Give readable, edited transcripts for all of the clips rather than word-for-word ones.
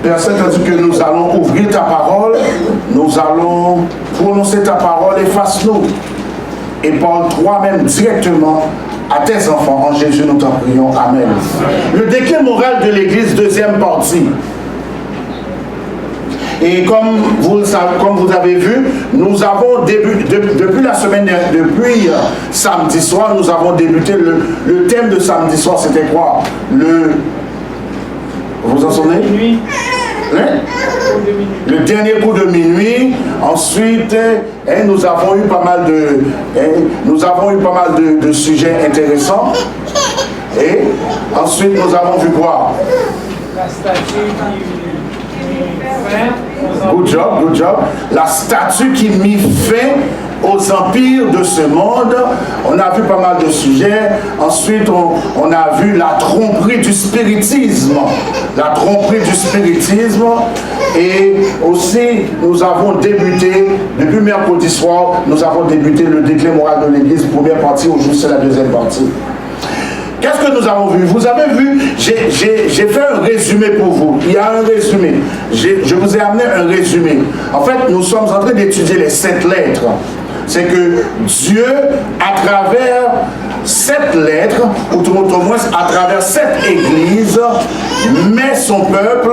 Père Saint, tandis que nous allons ouvrir ta parole, nous allons prononcer ta parole, efface-nous et parle toi-même directement à tes enfants. En Jésus, nous t'en prions. Amen. Le déclin moral de l'Église, deuxième partie. Et comme vous avez vu, nous avons depuis la semaine, depuis samedi soir, nous avons débuté le thème de samedi soir, c'était quoi? Vous en souvenez? Hein? Le dernier coup de minuit. Ensuite, nous avons eu pas mal de sujets intéressants. Et ensuite, nous avons vu quoi? La statue Good job. La statue qui mit fin aux empires de ce monde. On a vu pas mal de sujets. Ensuite, on a vu la tromperie du spiritisme. La tromperie du spiritisme. Et aussi, nous avons débuté, depuis mercredi soir, nous avons débuté le déclin moral de l'Église, première partie, aujourd'hui c'est la deuxième partie. Qu'est-ce que nous avons vu? Vous avez vu, j'ai fait un résumé pour vous. Il y a un résumé. Je vous ai amené un résumé. En fait, nous sommes en train d'étudier les 7 lettres. C'est que Dieu, à travers 7 lettres, ou tout au moins à travers 7 églises, met son peuple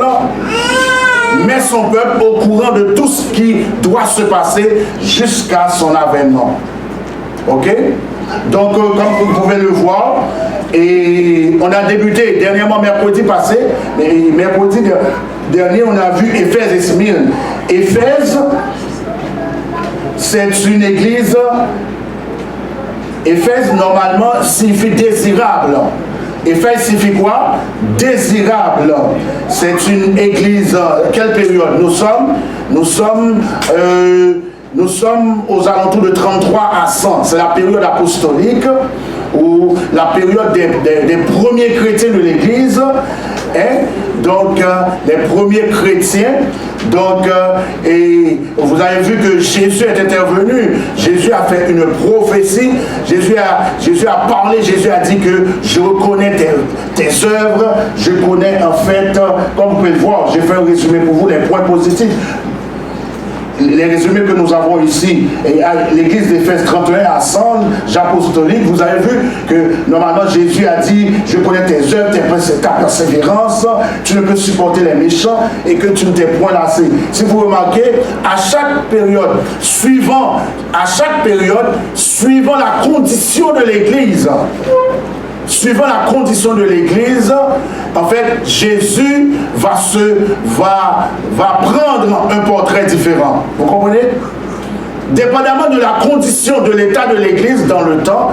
au courant de tout ce qui doit se passer jusqu'à son avènement. Ok? Donc, comme vous pouvez le voir, et on a débuté dernièrement mercredi passé, et mercredi dernier, on a vu Éphèse et Smyrne. Éphèse, c'est une église. Éphèse, normalement, signifie désirable. Éphèse signifie quoi? Désirable. C'est une église. Quelle période? Nous sommes aux alentours de 33 à 100. C'est la période apostolique ou la période des premiers chrétiens de l'Église. Donc, les premiers chrétiens. Donc, et vous avez vu que Jésus est intervenu. Jésus a fait une prophétie. Jésus a parlé. Jésus a dit que je reconnais tes œuvres. Je connais en fait, comme vous pouvez le voir, j'ai fait un résumé pour vous, les points positifs. Les résumés que nous avons ici, et à l'église d'Éphèse 31 à 100, apostolique, vous avez vu que normalement Jésus a dit, je connais tes œuvres, ta persévérance, tu ne peux supporter les méchants et que tu ne t'es point lassé. Si vous remarquez, à chaque période, suivant la condition de l'église, en fait, Jésus va prendre un portrait différent. Vous comprenez? Dépendamment de la condition de l'état de l'église dans le temps,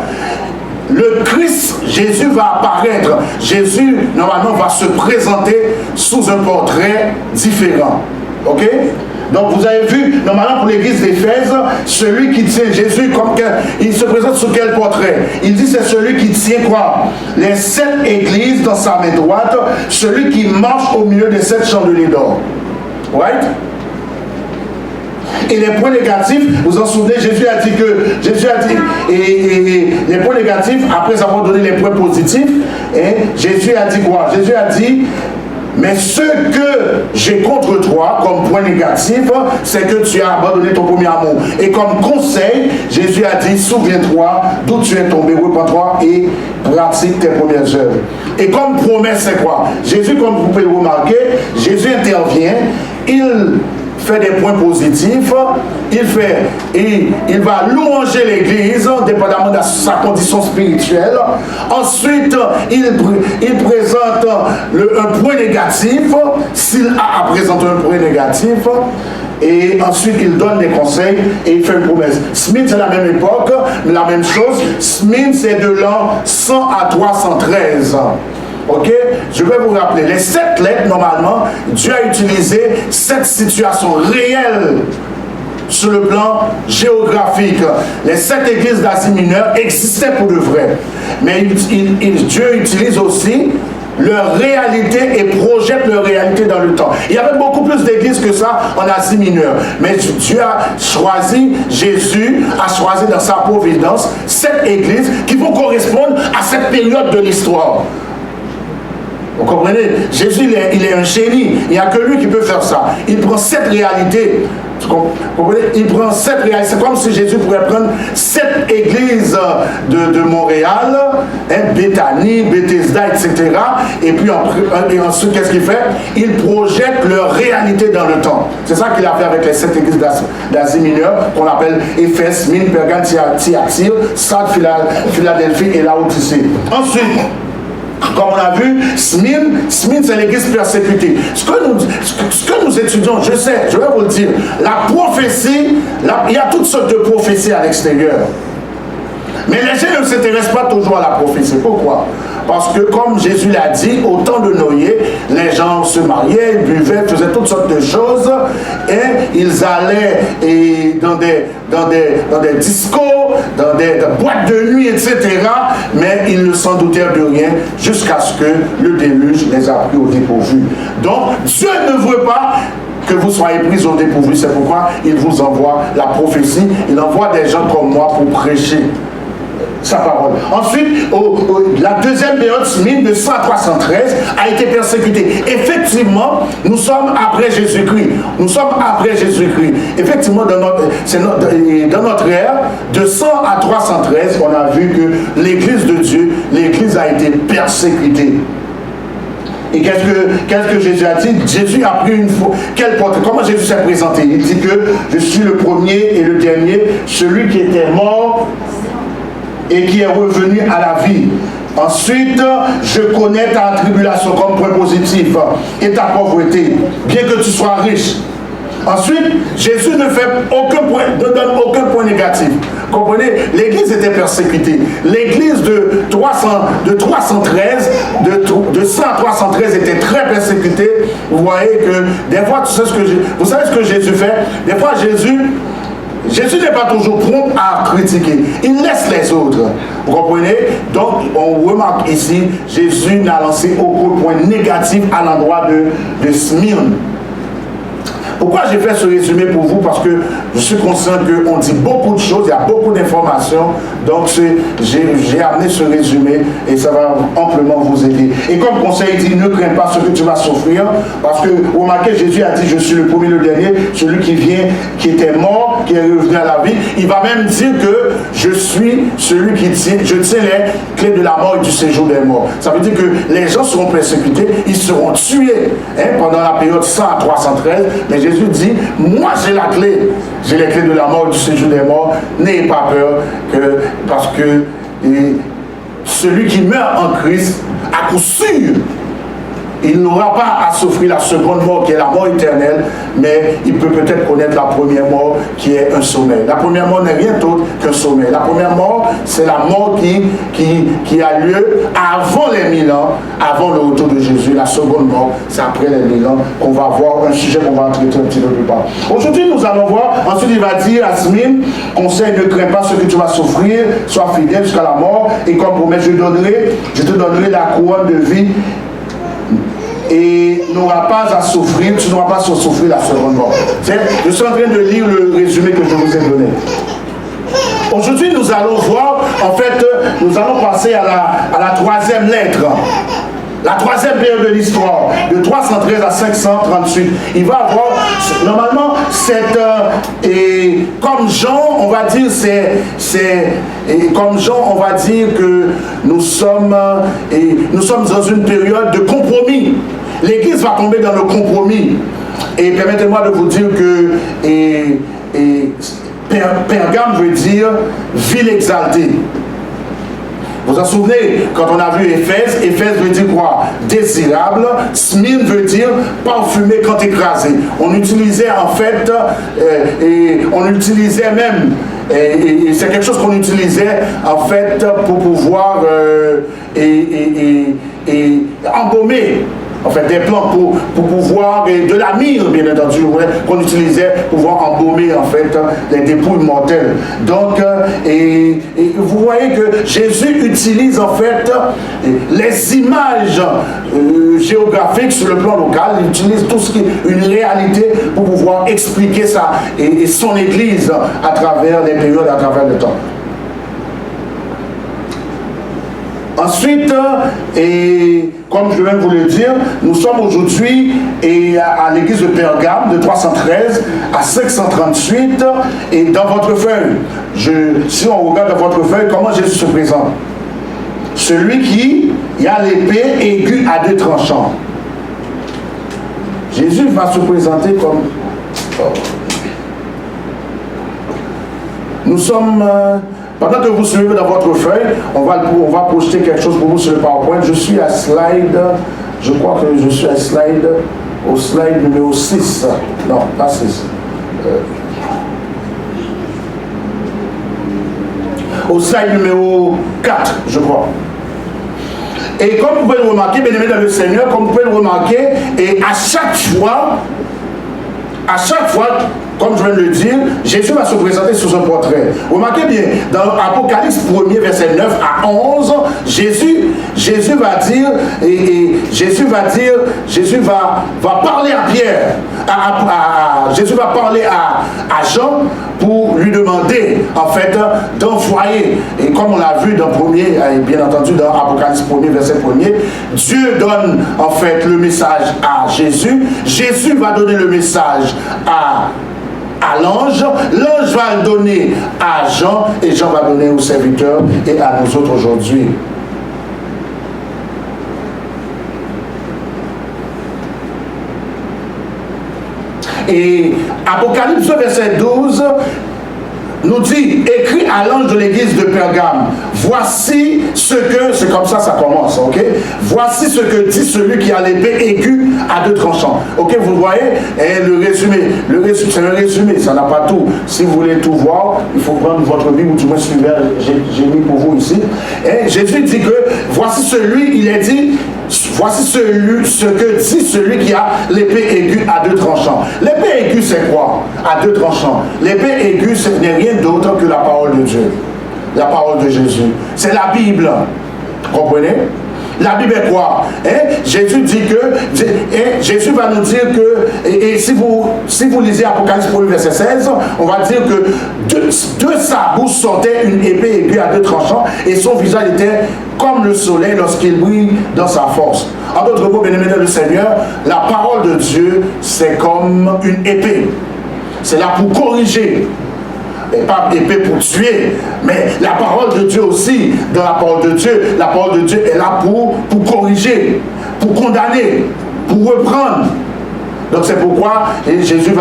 le Christ, Jésus va apparaître. Jésus, normalement, va se présenter sous un portrait différent. Ok? Donc vous avez vu, normalement pour l'église d'Éphèse, celui qui tient Jésus, il se présente sous quel portrait? Il dit c'est celui qui tient quoi? Les 7 églises dans sa main droite, celui qui marche au milieu des 7 chandeliers d'or. Right? Et les points négatifs, vous en souvenez, Jésus a dit, et les points négatifs, après avoir donné les points positifs, Jésus a dit quoi? Jésus a dit, mais ce que j'ai contre toi comme point négatif, c'est que tu as abandonné ton premier amour. Et comme conseil, Jésus a dit, souviens-toi d'où tu es tombé, repens-toi et pratique tes premières œuvres. Et comme promesse, c'est quoi? Jésus, comme vous pouvez le remarquer, Jésus intervient, il fait des points positifs, il va louanger l'église, dépendamment de sa condition spirituelle. Ensuite, il présente un point négatif, s'il a à présenter un point négatif. Et ensuite, il donne des conseils et il fait une promesse. Smyrne, c'est la même époque, mais la même chose. Smyrne, c'est de l'an 100 à 313. Ok? Je vais vous rappeler, les 7 lettres, normalement, Dieu a utilisé 7 situations réelles sur le plan géographique. Les 7 églises d'Asie mineure existaient pour de vrai. Mais Dieu utilise aussi leur réalité et projette leur réalité dans le temps. Il y avait beaucoup plus d'églises que ça en Asie mineure. Mais Dieu a choisi, Jésus a choisi dans sa providence 7 églises qui vont correspondre à cette période de l'histoire. Vous comprenez? Jésus, il est un génie. Il n'y a que lui qui peut faire ça. Il prend cette réalité. Vous comprenez? Il prend cette réalité. C'est comme si Jésus pourrait prendre cette église de Montréal, Bethany, Bethesda, etc. Et puis ensuite, qu'est-ce qu'il fait? Il projette leur réalité dans le temps. C'est ça qu'il a fait avec les 7 églises d'Asie mineure, qu'on appelle Éphèse, Smyrne, Pergame, Thyatire, Sardes, Philadelphie et Laodicée. Ensuite, comme on a vu, Smyrne, c'est l'église persécutée. Ce que nous étudions, je sais, je vais vous le dire, la prophétie, il y a toutes sortes de prophéties à l'extérieur. Mais les gens ne s'intéressent pas toujours à la prophétie. Pourquoi? Parce que, comme Jésus l'a dit, au temps de Noé, les gens se mariaient, ils buvaient, faisaient toutes sortes de choses, et ils allaient dans des discos, dans des boîtes de nuit, etc. Mais ils ne s'en doutaient de rien jusqu'à ce que le déluge les a pris au dépourvu. Donc, Dieu ne veut pas que vous soyez pris au dépourvu. C'est pourquoi il vous envoie la prophétie. Il envoie des gens comme moi pour prêcher sa parole. Ensuite, la deuxième période, Smyrne, de 100 à 313, a été persécutée. Effectivement, nous sommes après Jésus-Christ. Nous sommes après Jésus-Christ. Effectivement, dans notre ère, de 100 à 313, on a vu que l'Église de Dieu, l'Église a été persécutée. Et qu'est-ce que Jésus a dit? Jésus a pris une fois. Comment Jésus s'est présenté? Il dit que je suis le premier et le dernier, celui qui était mort et qui est revenu à la vie. Ensuite, je connais ta tribulation comme point positif et ta pauvreté, bien que tu sois riche. Ensuite, Jésus ne donne aucun point négatif. Comprenez? L'Église était persécutée. L'Église de 313, de 100 à 313 était très persécutée. Vous voyez que des fois, vous savez ce que Jésus fait? Des fois, Jésus n'est pas toujours prompt à critiquer. Il laisse les autres. Vous comprenez? Donc, on remarque ici, Jésus n'a lancé aucun point négatif à l'endroit de Smyrne. Pourquoi j'ai fait ce résumé pour vous? Parce que je suis conscient qu'on dit beaucoup de choses, il y a beaucoup d'informations. Donc j'ai amené ce résumé et ça va amplement vous aider. Et comme conseil, il dit, ne crains pas ce que tu vas souffrir. Parce que, remarquez, Jésus a dit, je suis le premier, le dernier, celui qui vient, qui était mort, qui est revenu à la vie. Il va même dire que je suis celui qui tient, je tiens les clés de la mort et du séjour des morts. Ça veut dire que les gens seront persécutés, ils seront tués pendant la période 100 à 313. Mais Jésus dit, moi j'ai la clé, j'ai les clés de la mort, du séjour des morts, n'ayez pas peur, parce que celui qui meurt en Christ, à coup sûr, il n'aura pas à souffrir la seconde mort qui est la mort éternelle, mais il peut peut-être connaître la première mort qui est un sommeil. La première mort n'est rien d'autre qu'un sommeil. La première mort, c'est la mort qui a lieu avant les 1000 ans, avant le retour de Jésus. La seconde mort, c'est après les 1000 ans qu'on va voir, un sujet qu'on va traiter un petit peu plus tard. Aujourd'hui, nous allons voir, ensuite il va dire à Smyrne, conseil, ne crains pas ce que tu vas souffrir, sois fidèle jusqu'à la mort, et comme promet, je te donnerai la couronne de vie et n'aura pas à souffrir, tu n'auras pas à souffrir la seconde mort. Je suis en train de lire le résumé que je vous ai donné. Aujourd'hui, nous allons voir, en fait, nous allons passer à la troisième lettre. La troisième période de l'histoire, de 313 à 538. Il va avoir, normalement, comme Jean, on va dire, comme Jean, on va dire que nous sommes dans une période de compromis. L'Église va tomber dans le compromis. Et permettez-moi de vous dire que Pergame veut dire ville exaltée. Vous vous souvenez, quand on a vu Éphèse, Éphèse veut dire quoi? Désirable. Smyrne veut dire parfumé quand écrasé. On utilisait en fait, on utilisait même, c'est quelque chose qu'on utilisait en fait pour pouvoir embaumer. En fait, des plantes pour pouvoir, de la myrrhe, bien entendu, qu'on utilisait pour pouvoir embaumer, en fait, les dépouilles mortelles. Donc, et vous voyez que Jésus utilise, en fait, les images géographiques sur le plan local. Il utilise tout ce qui est une réalité pour pouvoir expliquer ça et son Église à travers les périodes, à travers le temps. Ensuite, et comme je viens de vous le dire, nous sommes aujourd'hui à l'église de Pergame, de 313 à 538, et dans votre feuille, si on regarde dans votre feuille, comment Jésus se présente? Celui qui a l'épée aiguë à deux tranchants. Jésus va se présenter comme... Nous sommes... pendant que vous suivez dans votre feuille, on va projeter quelque chose pour vous sur le PowerPoint. Je suis à slide... Je crois que je suis à slide... Au slide numéro 6. Non, pas 6. Au slide numéro 4, je crois. Et comme vous pouvez le remarquer, bien aimé dans le Seigneur, comme vous pouvez le remarquer, et à chaque fois, comme je viens de le dire, Jésus va se présenter sur son portrait. Remarquez bien, dans Apocalypse 1er, verset 9 à 11, Jésus va dire, Jésus va parler à Pierre, Jésus va parler à Jean pour lui demander, en fait, d'envoyer. Et comme on l'a vu dans premier, bien entendu, dans Apocalypse 1er, verset 1er, Dieu donne, en fait, le message à Jésus. Jésus va donner le message à l'ange, l'ange va le donner à Jean, et Jean va donner aux serviteurs et à nous autres aujourd'hui. Et Apocalypse verset 12 nous dit, écrit à l'ange de l'église de Pergame, voici ce que, c'est comme ça commence, ok? Voici ce que dit celui qui a l'épée aiguë à deux tranchants. Ok, vous voyez, et le résumé, c'est un résumé, ça n'a pas tout. Si vous voulez tout voir, il faut prendre votre Bible ou tout le monde suivre, j'ai mis pour vous ici. Et Jésus dit que, voici celui, il est dit, voici ce que dit celui qui a l'épée aiguë à deux tranchants. L'épée aiguë, c'est quoi? À deux tranchants. L'épée aiguë, ce n'est rien d'autre que la parole de Dieu. La parole de Jésus. C'est la Bible. Vous comprenez? La Bible est quoi? Jésus dit que, Jésus va nous dire que, et si vous lisez Apocalypse 1 verset 16, on va dire que de sa bouche sortait une épée aiguë à deux tranchants, et son visage était comme le soleil lorsqu'il brille dans sa force. En d'autres mots, bien-aimés dans le Seigneur, la parole de Dieu, c'est comme une épée. C'est là pour corriger. Et pas épée pour tuer, mais la parole de Dieu aussi, dans la parole de Dieu est là pour corriger, pour condamner, pour reprendre. Donc c'est pourquoi Jésus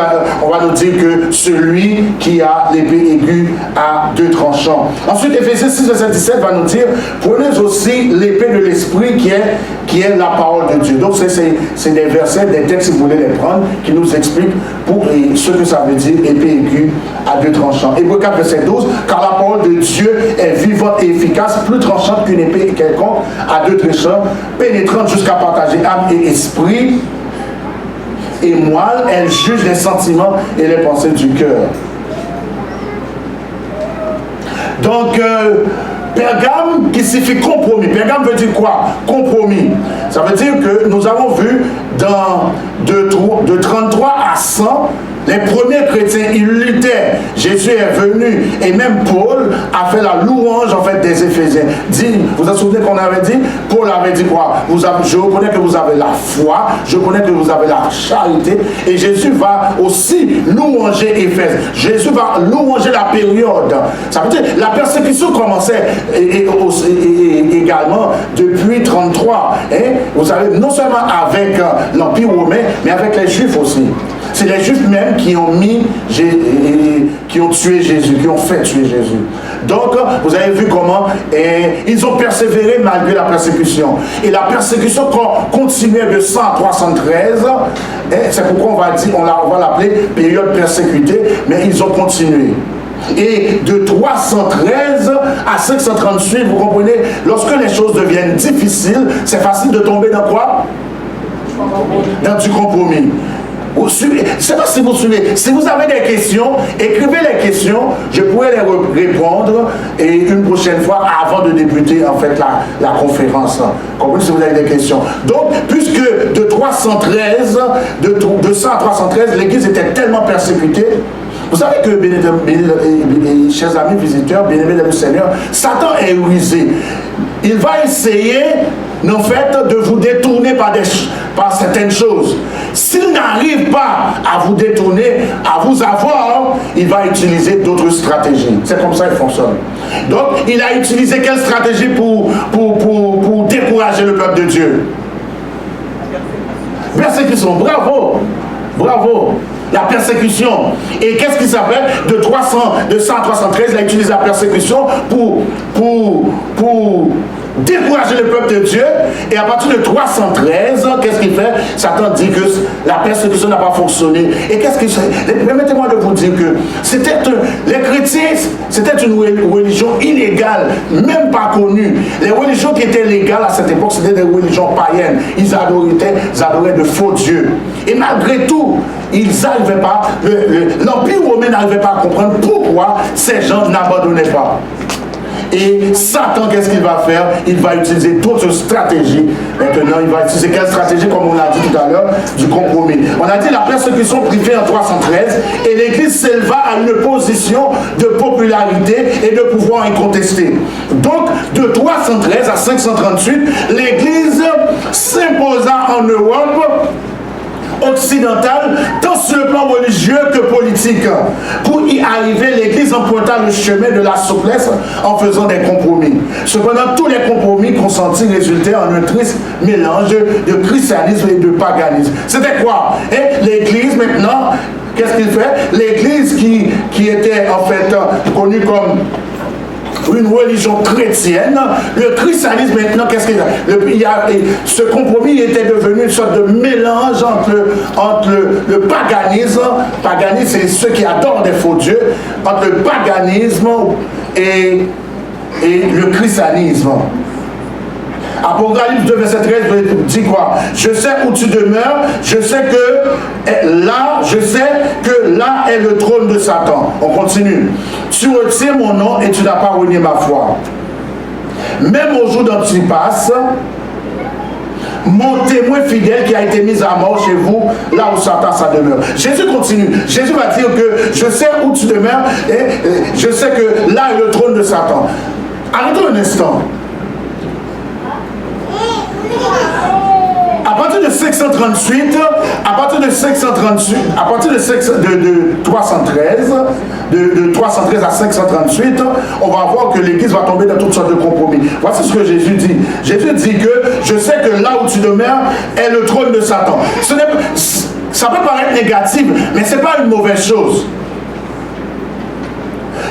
on va nous dire que celui qui a l'épée aiguë à deux tranchants. Ensuite, Éphésiens 6, verset 17 va nous dire, prenez aussi l'épée de l'esprit qui est la parole de Dieu. Donc c'est des versets, des textes, si vous voulez les prendre, qui nous expliquent ce que ça veut dire, épée aiguë à deux tranchants. Hébreux 4, verset 12, car la parole de Dieu est vivante et efficace, plus tranchante qu'une épée quelconque à deux tranchants, pénétrante jusqu'à partager âme et esprit, et moelle, elle juge les sentiments et les pensées du cœur. Donc, Pergame qui signifie compromis. Pergame veut dire quoi? Compromis. Ça veut dire que nous avons vu de 33 à 100, les premiers chrétiens, ils luttaient. Jésus est venu et même Paul a fait la louange en fait des Éphésiens. Vous vous souvenez qu'on avait dit? Paul avait dit quoi? Je reconnais que vous avez la foi, je reconnais que vous avez la charité, et Jésus va aussi louanger Éphèse. Jésus va louanger la période. Ça veut dire la persécution commençait également depuis 33. Vous savez, non seulement avec l'Empire romain, mais avec les Juifs aussi. C'est les Juifs même qui ont tué Jésus, qui ont fait tuer Jésus. Donc, vous avez vu comment ils ont persévéré malgré la persécution. Et la persécution continuait de 100 à 313. C'est pourquoi on va l'appeler période persécutée, mais ils ont continué. Et de 313 à 538, vous comprenez, lorsque les choses deviennent difficiles, c'est facile de tomber dans quoi? Dans du compromis. Je ne sais pas si vous suivez. Si vous avez des questions, écrivez les questions. Je pourrai les répondre et une prochaine fois avant de débuter en fait la conférence. Comprenez si vous avez des questions. Donc, puisque de 313, de 100 à 313, l'église était tellement persécutée. Vous savez que, chers amis visiteurs, bien-aimés dans le Seigneur, Satan est rusé. il va essayer, en fait, de vous détourner par certaines choses. S'il n'arrive pas à vous détourner, à vous avoir, il va utiliser d'autres stratégies. C'est comme ça qu'il fonctionne. Donc, il a utilisé quelle stratégie pour décourager le peuple de Dieu? Persécution, bravo, bravo. La persécution. Et qu'est-ce qui s'appelle? De 100 à 313, il a utilisé la persécution pour décourager le peuple de Dieu. Et à partir de 313, qu'est-ce qu'il fait? Satan dit que la persécution n'a pas fonctionné. Et qu'est-ce qu'il fait? Permettez-moi de vous dire que les chrétiens, c'était une religion illégale, même pas connue. Les religions qui étaient légales à cette époque, c'était des religions païennes. Ils adoraient de faux dieux. Et malgré tout, ils n'arrivaient pas, l'Empire romain n'arrivait pas à comprendre pourquoi ces gens n'abandonnaient pas. Et Satan, qu'est-ce qu'il va faire? Il va utiliser d'autres stratégies. Maintenant, il va utiliser quelle stratégie, comme on l'a dit tout à l'heure, du compromis. On a dit la persécution privée en 313, et l'Église s'éleva à une position de popularité et de pouvoir incontesté. Donc, de 313 à 538, l'Église s'imposa en Europe occidentale, tant sur le plan religieux que politique. Pour y arriver, l'Église emprunta le chemin de la souplesse en faisant des compromis. Cependant, tous les compromis consentis résultaient en un triste mélange de christianisme et de paganisme. C'était quoi? L'Église, maintenant, qu'est-ce qu'il fait? L'Église qui était en fait connue comme une religion chrétienne, le christianisme maintenant, qu'est-ce qu'il y a? Ce compromis était devenu une sorte de mélange entre le paganisme, c'est ceux qui adorent des faux dieux, entre le paganisme et le christianisme. Apocalypse 2, verset 13 dit quoi? Je sais où tu demeures, je sais que là est le trône de Satan. On continue. Tu retiens mon nom et tu n'as pas renié ma foi. Même au jour d'Antipas, mon témoin fidèle qui a été mis à mort chez vous, là où Satan sa demeure. Jésus continue. Jésus va dire que je sais où tu demeures et je sais que là est le trône de Satan. Arrêtons un instant. À partir de 538, à partir de 313, de 313 à 538, on va voir que l'Église va tomber dans toutes sortes de compromis. Voici ce que Jésus dit. Jésus dit que je sais que là où tu demeures est le trône de Satan. Ça peut paraître négatif, mais ce n'est pas une mauvaise chose.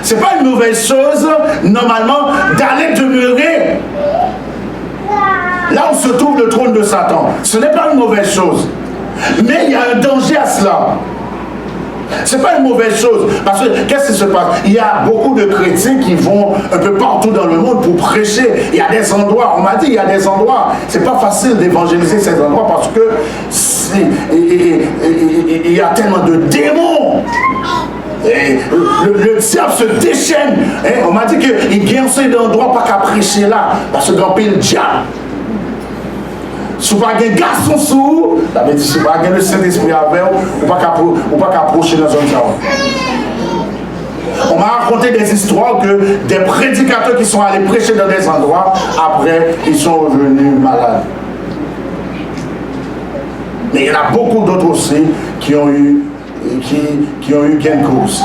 Ce n'est pas une mauvaise chose, normalement, d'aller demeurer là où se trouve le trône de Satan. Ce n'est pas une mauvaise chose. Mais il y a un danger à cela. Ce n'est pas une mauvaise chose. Parce que, qu'est-ce qui se passe? Il y a beaucoup de chrétiens qui vont un peu partout dans le monde pour prêcher. Il y a des endroits, on m'a dit, il y a des endroits, c'est pas facile d'évangéliser ces endroits parce que il y a tellement de démons. Et le diable se déchaîne. On m'a dit qu'il y a un endroit pas qu'à prêcher là. Parce que dans le diable. Si vous n'avez pas un garçon sous, si vous n'avez pas le Saint-Esprit avec vous, ou pas qu'approcher dans un genre. On m'a raconté des histoires que des prédicateurs qui sont allés prêcher dans des endroits, après, ils sont revenus malades. Mais il y en a beaucoup d'autres aussi qui ont eu gain de cause.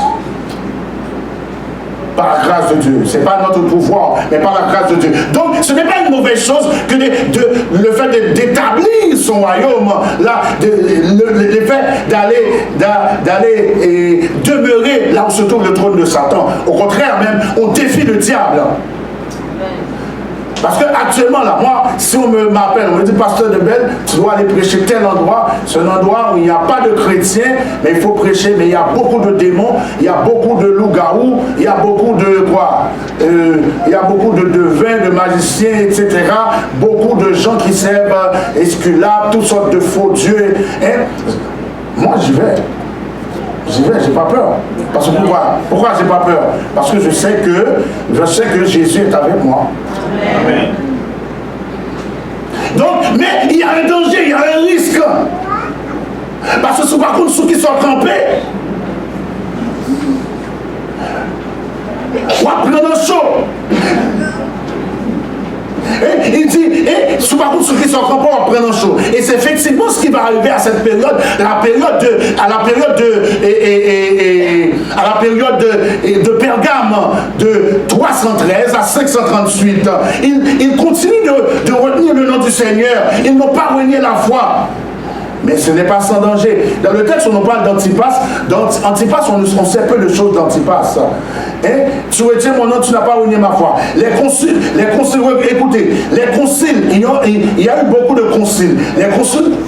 Par la grâce de Dieu. Ce n'est pas notre pouvoir, mais par la grâce de Dieu. Donc, ce n'est pas une mauvaise chose que le fait d'établir son royaume, là, le fait d'aller demeurer là où se trouve le trône de Satan. Au contraire, même, on défie le diable. Parce qu'actuellement, là, moi, si on m'appelle, on me dit, pasteur de Belle, tu dois aller prêcher tel endroit, c'est un endroit où il n'y a pas de chrétiens, mais il faut prêcher, mais il y a beaucoup de démons, il y a beaucoup de loups-garous, il y a beaucoup de quoi il y a beaucoup de devins, de magiciens, etc. Beaucoup de gens qui servent esculables, toutes sortes de faux dieux. Hein? Moi, j'y vais. J'y vais, j'ai pas peur. Parce que pourquoi j'ai pas peur? Parce que je sais que Jésus est avec moi. Amen. Donc, mais il y a un danger, il y a un risque. Parce que par contre, ceux qui sont trempés, on va prendre un chaud. ils sont encore en prenant chaud. Et c'est effectivement ce qui va arriver à cette période, à la période de Pergame, de 313 à 538. Ils continuent de retenir le nom du Seigneur. Ils n'ont pas renié la foi. Mais ce n'est pas sans danger. Dans le texte, on nous parle d'Antipas. Dans Antipas, on sait peu de choses d'Antipas. Hein? Tu retiens mon nom, tu n'as pas renié ma foi. Les conciles, écoutez, les conciles, il y a eu beaucoup de conciles. Les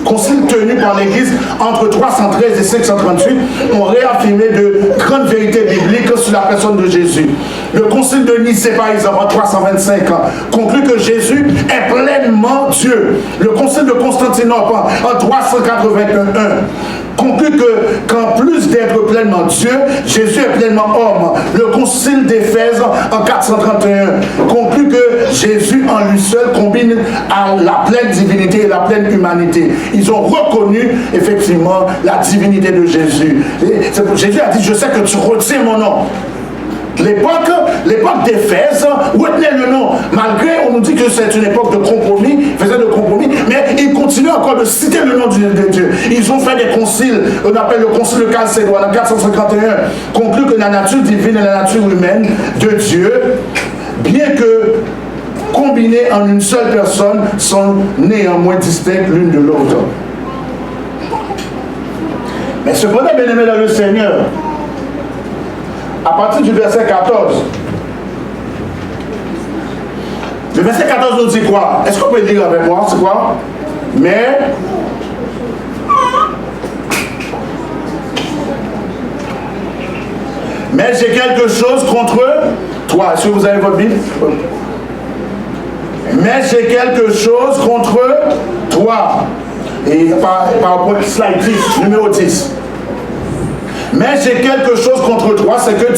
conciles tenus par l'Église entre 313 et 538 ont réaffirmé de grandes vérités bibliques sur la personne de Jésus. Le concile de Nicée, par exemple, en 325, conclut que Jésus est pleinement Dieu. Le concile de Constantinople, en 381, conclut qu'en plus d'être pleinement Dieu, Jésus est pleinement homme. Le concile d'Éphèse en 431 conclut que Jésus en lui seul combine à la pleine divinité et la pleine humanité. Ils ont reconnu effectivement la divinité de Jésus. Jésus a dit, je sais que tu retiens mon nom. L'époque d'Éphèse retenait le nom, malgré on nous dit que c'est une époque de compromis, faisait de compromis, mais ils continuent encore de citer le nom de Dieu. Ils ont fait des conciles, on appelle le concile de Chalcédoine en 451, conclut que la nature divine et la nature humaine de Dieu, bien que combinées en une seule personne, sont néanmoins distinctes l'une de l'autre. Mais cependant, bien aimé dans le Seigneur, à partir du verset 14. Le verset 14 nous dit quoi? Est-ce qu'on peut lire avec moi? C'est quoi? Mais j'ai quelque chose contre toi. Est-ce que vous avez votre Bible? Mais j'ai quelque chose contre toi. Et par slide 10, numéro 10. Mais j'ai quelque chose contre toi, c'est que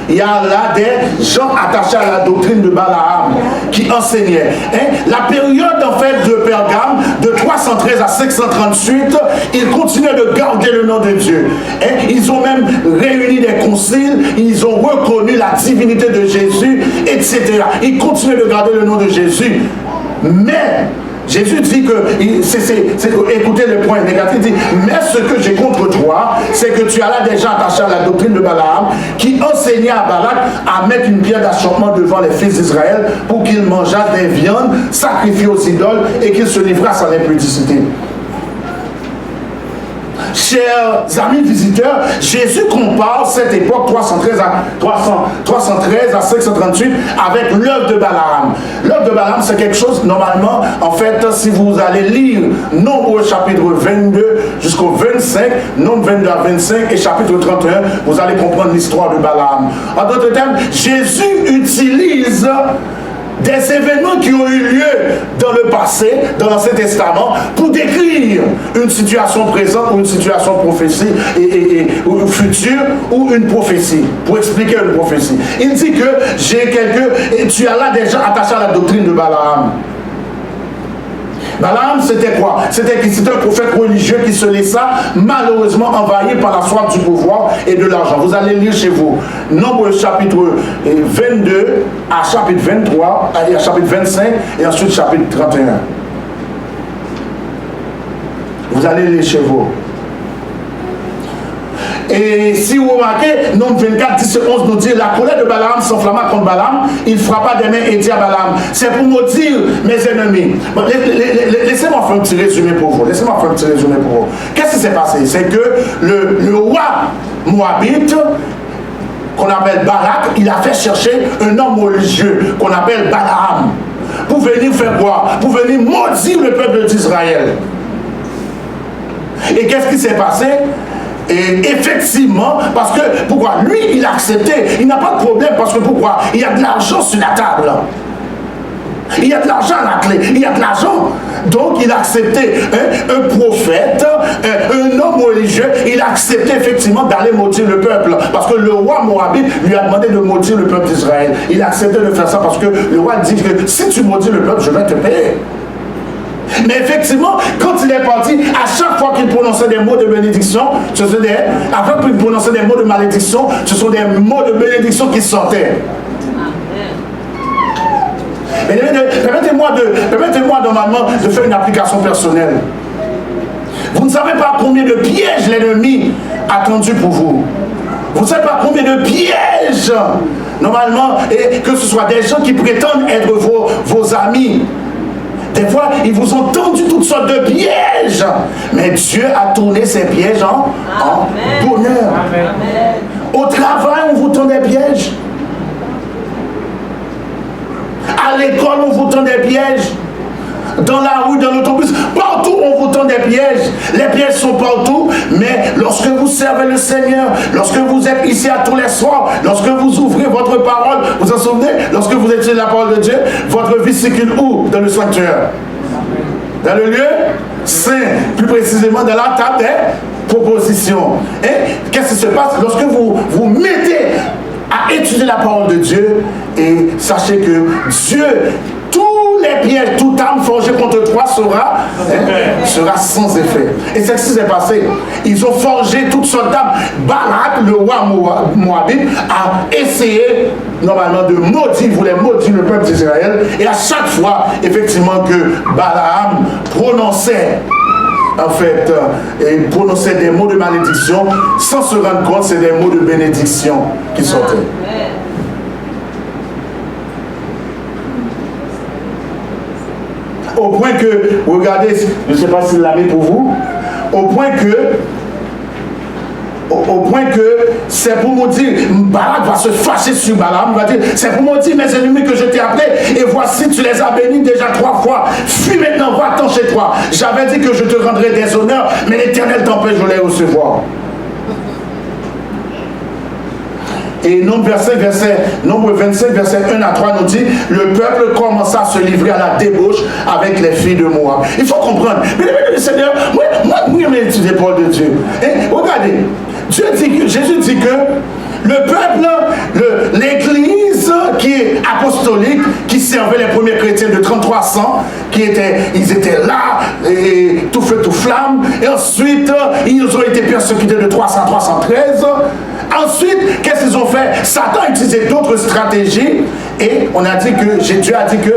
il y a là des gens attachés à la doctrine de Balaam qui enseignaient. Hein? La période en fait de Pergame, de 313 à 538, ils continuaient de garder le nom de Dieu. Hein? Ils ont même réuni des conciles, ils ont reconnu la divinité de Jésus, etc. Ils continuaient de garder le nom de Jésus. Mais Jésus dit que, écoutez le point négatif, il dit, mais ce que j'ai contre toi, c'est que tu as là déjà attaché à la doctrine de Balaam, qui enseignait à Balak à mettre une pierre d'achoppement devant les fils d'Israël pour qu'ils mangeassent des viandes sacrifiées aux idoles et qu'ils se livrassent à l'impudicité. Chers amis visiteurs, Jésus compare cette époque 313 à 538 avec l'œuvre de Balaam. L'œuvre de Balaam, c'est quelque chose, normalement, en fait, si vous allez lire Nombre chapitre 22 jusqu'au 25, Nombre 22 à 25 et chapitre 31, vous allez comprendre l'histoire de Balaam. En d'autres termes, Jésus utilise des événements qui ont eu lieu dans le passé, dans l'Ancien Testament, pour décrire une situation présente ou une situation prophétie ou future ou une prophétie, pour expliquer une prophétie. Il dit que tu as là déjà attaché à la doctrine de Balaam. Balaam, c'était quoi? C'était un prophète religieux qui se laissa malheureusement envahir par la soif du pouvoir et de l'argent. Vous allez lire chez vous Nombre chapitre 22 à chapitre 23, à chapitre 25 et ensuite chapitre 31. Vous allez lire chez vous. Et si vous remarquez, Nombre 24, 10 et 11 nous dit, la colère de Balaam s'enflamma contre Balaam, il frappa des mains et dit à Balaam, c'est pour maudire mes ennemis. Bon, laissez-moi faire un petit résumé pour vous. Qu'est-ce qui s'est passé? C'est que le roi Moabite, qu'on appelle Balak, il a fait chercher un homme religieux qu'on appelle Balaam, pour venir faire quoi? Pour venir maudire le peuple d'Israël. Et qu'est-ce qui s'est passé? Et effectivement, parce que, pourquoi? Lui, il a accepté, il n'a pas de problème, parce que pourquoi? Il y a de l'argent sur la table. Il y a de l'argent à la clé, il y a de l'argent. Donc, il a accepté un prophète, un homme religieux, il a accepté effectivement d'aller maudire le peuple. Parce que le roi Moabite lui a demandé de maudire le peuple d'Israël. Il a accepté de faire ça parce que le roi dit que si tu maudis le peuple, je vais te payer. Mais effectivement, quand il est parti, à chaque fois qu'il prononçait des mots de bénédiction, après qu'il prononçait des mots de malédiction, ce sont des mots de bénédiction qui sortaient. Permettez-moi normalement de faire une application personnelle. Vous ne savez pas combien de pièges l'ennemi a tendu pour vous. Vous ne savez pas combien de pièges, normalement, et que ce soit des gens qui prétendent être vos amis. Des fois, ils vous ont tendu toutes sortes de pièges. Mais Dieu a tourné ces pièges en bonheur. Amen. Au travail, on vous tend des pièges. À l'école, on vous tend des pièges. Dans la rue, dans l'autobus, partout on vous tend des pièges. Les pièges sont partout, mais lorsque vous servez le Seigneur, lorsque vous êtes ici à tous les soirs, lorsque vous ouvrez votre parole, vous en souvenez, lorsque vous étudiez la parole de Dieu, votre vie circule où? Dans le sanctuaire. Dans le lieu saint, plus précisément dans la table des propositions. Et qu'est-ce qui se passe lorsque vous vous mettez à étudier la parole de Dieu? Et sachez que Dieu, tous les pièges, toute arme forgée contre toi sera sans effet. Et c'est ce qui s'est passé. Ils ont forgé toutes sortes d'armes. Balak, le roi Moabite, a essayé normalement de maudire, il voulait maudire le peuple d'Israël. Et à chaque fois, effectivement, que Balaam prononçait prononçait des mots de malédiction, sans se rendre compte, c'est des mots de bénédiction qui sortaient. Au point que, regardez, je ne sais pas s'il l'a mis pour vous, au point que c'est pour me dire, Balak va se fâcher sur Balaam, va dire, c'est pour me dire, mes ennemis que je t'ai appelés, et voici, tu les as bénis déjà 3 fois, fuis maintenant, va-t'en chez toi. J'avais dit que je te rendrais des honneurs, mais l'Éternel t'empêche de les recevoir. Et Nombre 25, verset 1 à 3 nous dit, le peuple commença à se livrer à la débauche avec les filles de Moab. Il faut comprendre. Mais le Seigneur, moi, j'ai étudié la parole de Dieu. Et regardez, Jésus dit que le peuple, l'église qui est apostolique, qui servait les premiers chrétiens de 3300, ils étaient là, et tout feu, tout flamme, et ensuite, ils ont été persécutés de 300 à 313. Ensuite, qu'est-ce qu'ils ont fait? Satan a utilisé d'autres stratégies, et on a dit que, Dieu a dit que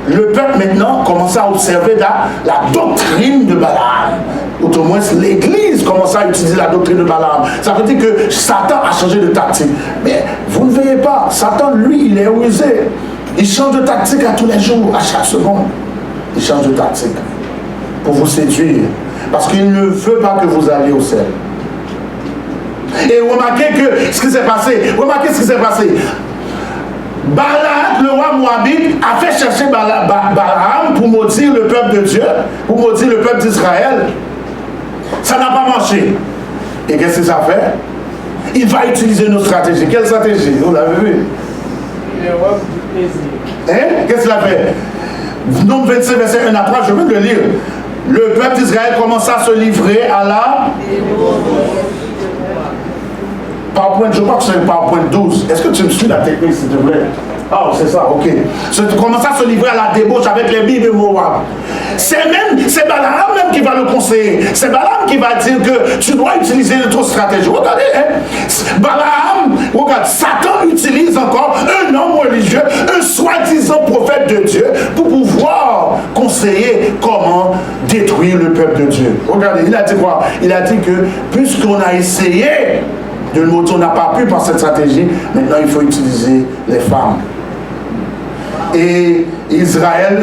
le peuple maintenant commençait à observer la doctrine de Balaam. Ou au moins l'église commençait à utiliser la doctrine de Balaam. Ça veut dire que Satan a changé de tactique. Mais vous ne voyez pas, Satan, lui, il est rusé. Il change de tactique à tous les jours, à chaque seconde. Il change de tactique pour vous séduire. Parce qu'il ne veut pas que vous alliez au ciel. Et remarquez ce qui s'est passé. Balak, le roi Moabite, a fait chercher Balaam pour maudire le peuple de Dieu, pour maudire le peuple d'Israël. Ça n'a pas marché. Et qu'est-ce qu'il a fait? Il va utiliser nos stratégies. Quelle stratégie? Vous l'avez vu? Qu'est-ce qu'il a fait? Nombre 25, verset 1 à 3, je veux le lire. Le peuple d'Israël commença à se livrer à la... PowerPoint, je crois que c'est le PowerPoint 12. Est-ce que tu me suis la technique, s'il te plaît? Ah, c'est ça, ok. Tu commences à se livrer à la débauche avec les billes de Moab. C'est Balaam même qui va le conseiller. C'est Balaam qui va dire que tu dois utiliser notre stratégie. Regardez, Balaam, regarde, Satan utilise encore un homme religieux, un soi-disant prophète de Dieu, pour pouvoir conseiller comment détruire le peuple de Dieu. Regardez, il a dit quoi? Il a dit que puisqu'on a essayé de le moto, on n'a pas pu par cette stratégie, maintenant il faut utiliser les femmes. Et Israël,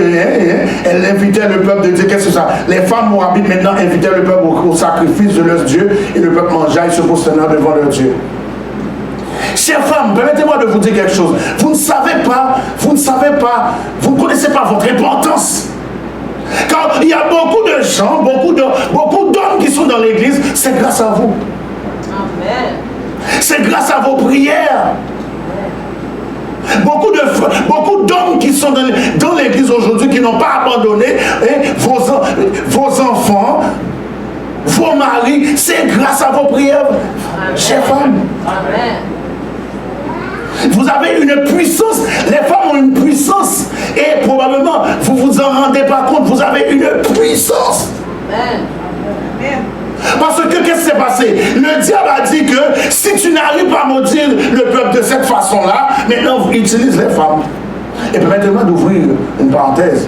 elle invitait le peuple de Dieu. Qu'est-ce que c'est ça? Les femmes moabites maintenant invitaient le peuple au sacrifice de leur Dieu, et le peuple mangeait et se prosternait devant leur Dieu. Chères femmes, permettez-moi de vous dire quelque chose. Vous ne savez pas, vous ne connaissez pas votre importance. Quand il y a beaucoup de gens, beaucoup d'hommes qui sont dans l'église, c'est grâce à vous. Amen. C'est grâce à vos prières. Beaucoup d'hommes qui sont dans l'église aujourd'hui, qui n'ont pas abandonné vos enfants, vos maris, c'est grâce à vos prières, chères femmes. Amen. Vous avez une puissance, les femmes ont une puissance, et probablement vous vous en rendez pas compte, vous avez une puissance. Amen. Amen. Parce que qu'est-ce qui s'est passé? Le diable a dit que si tu n'arrives pas à maudire le peuple de cette façon-là, maintenant utilise les femmes. Et permettez-moi d'ouvrir une parenthèse.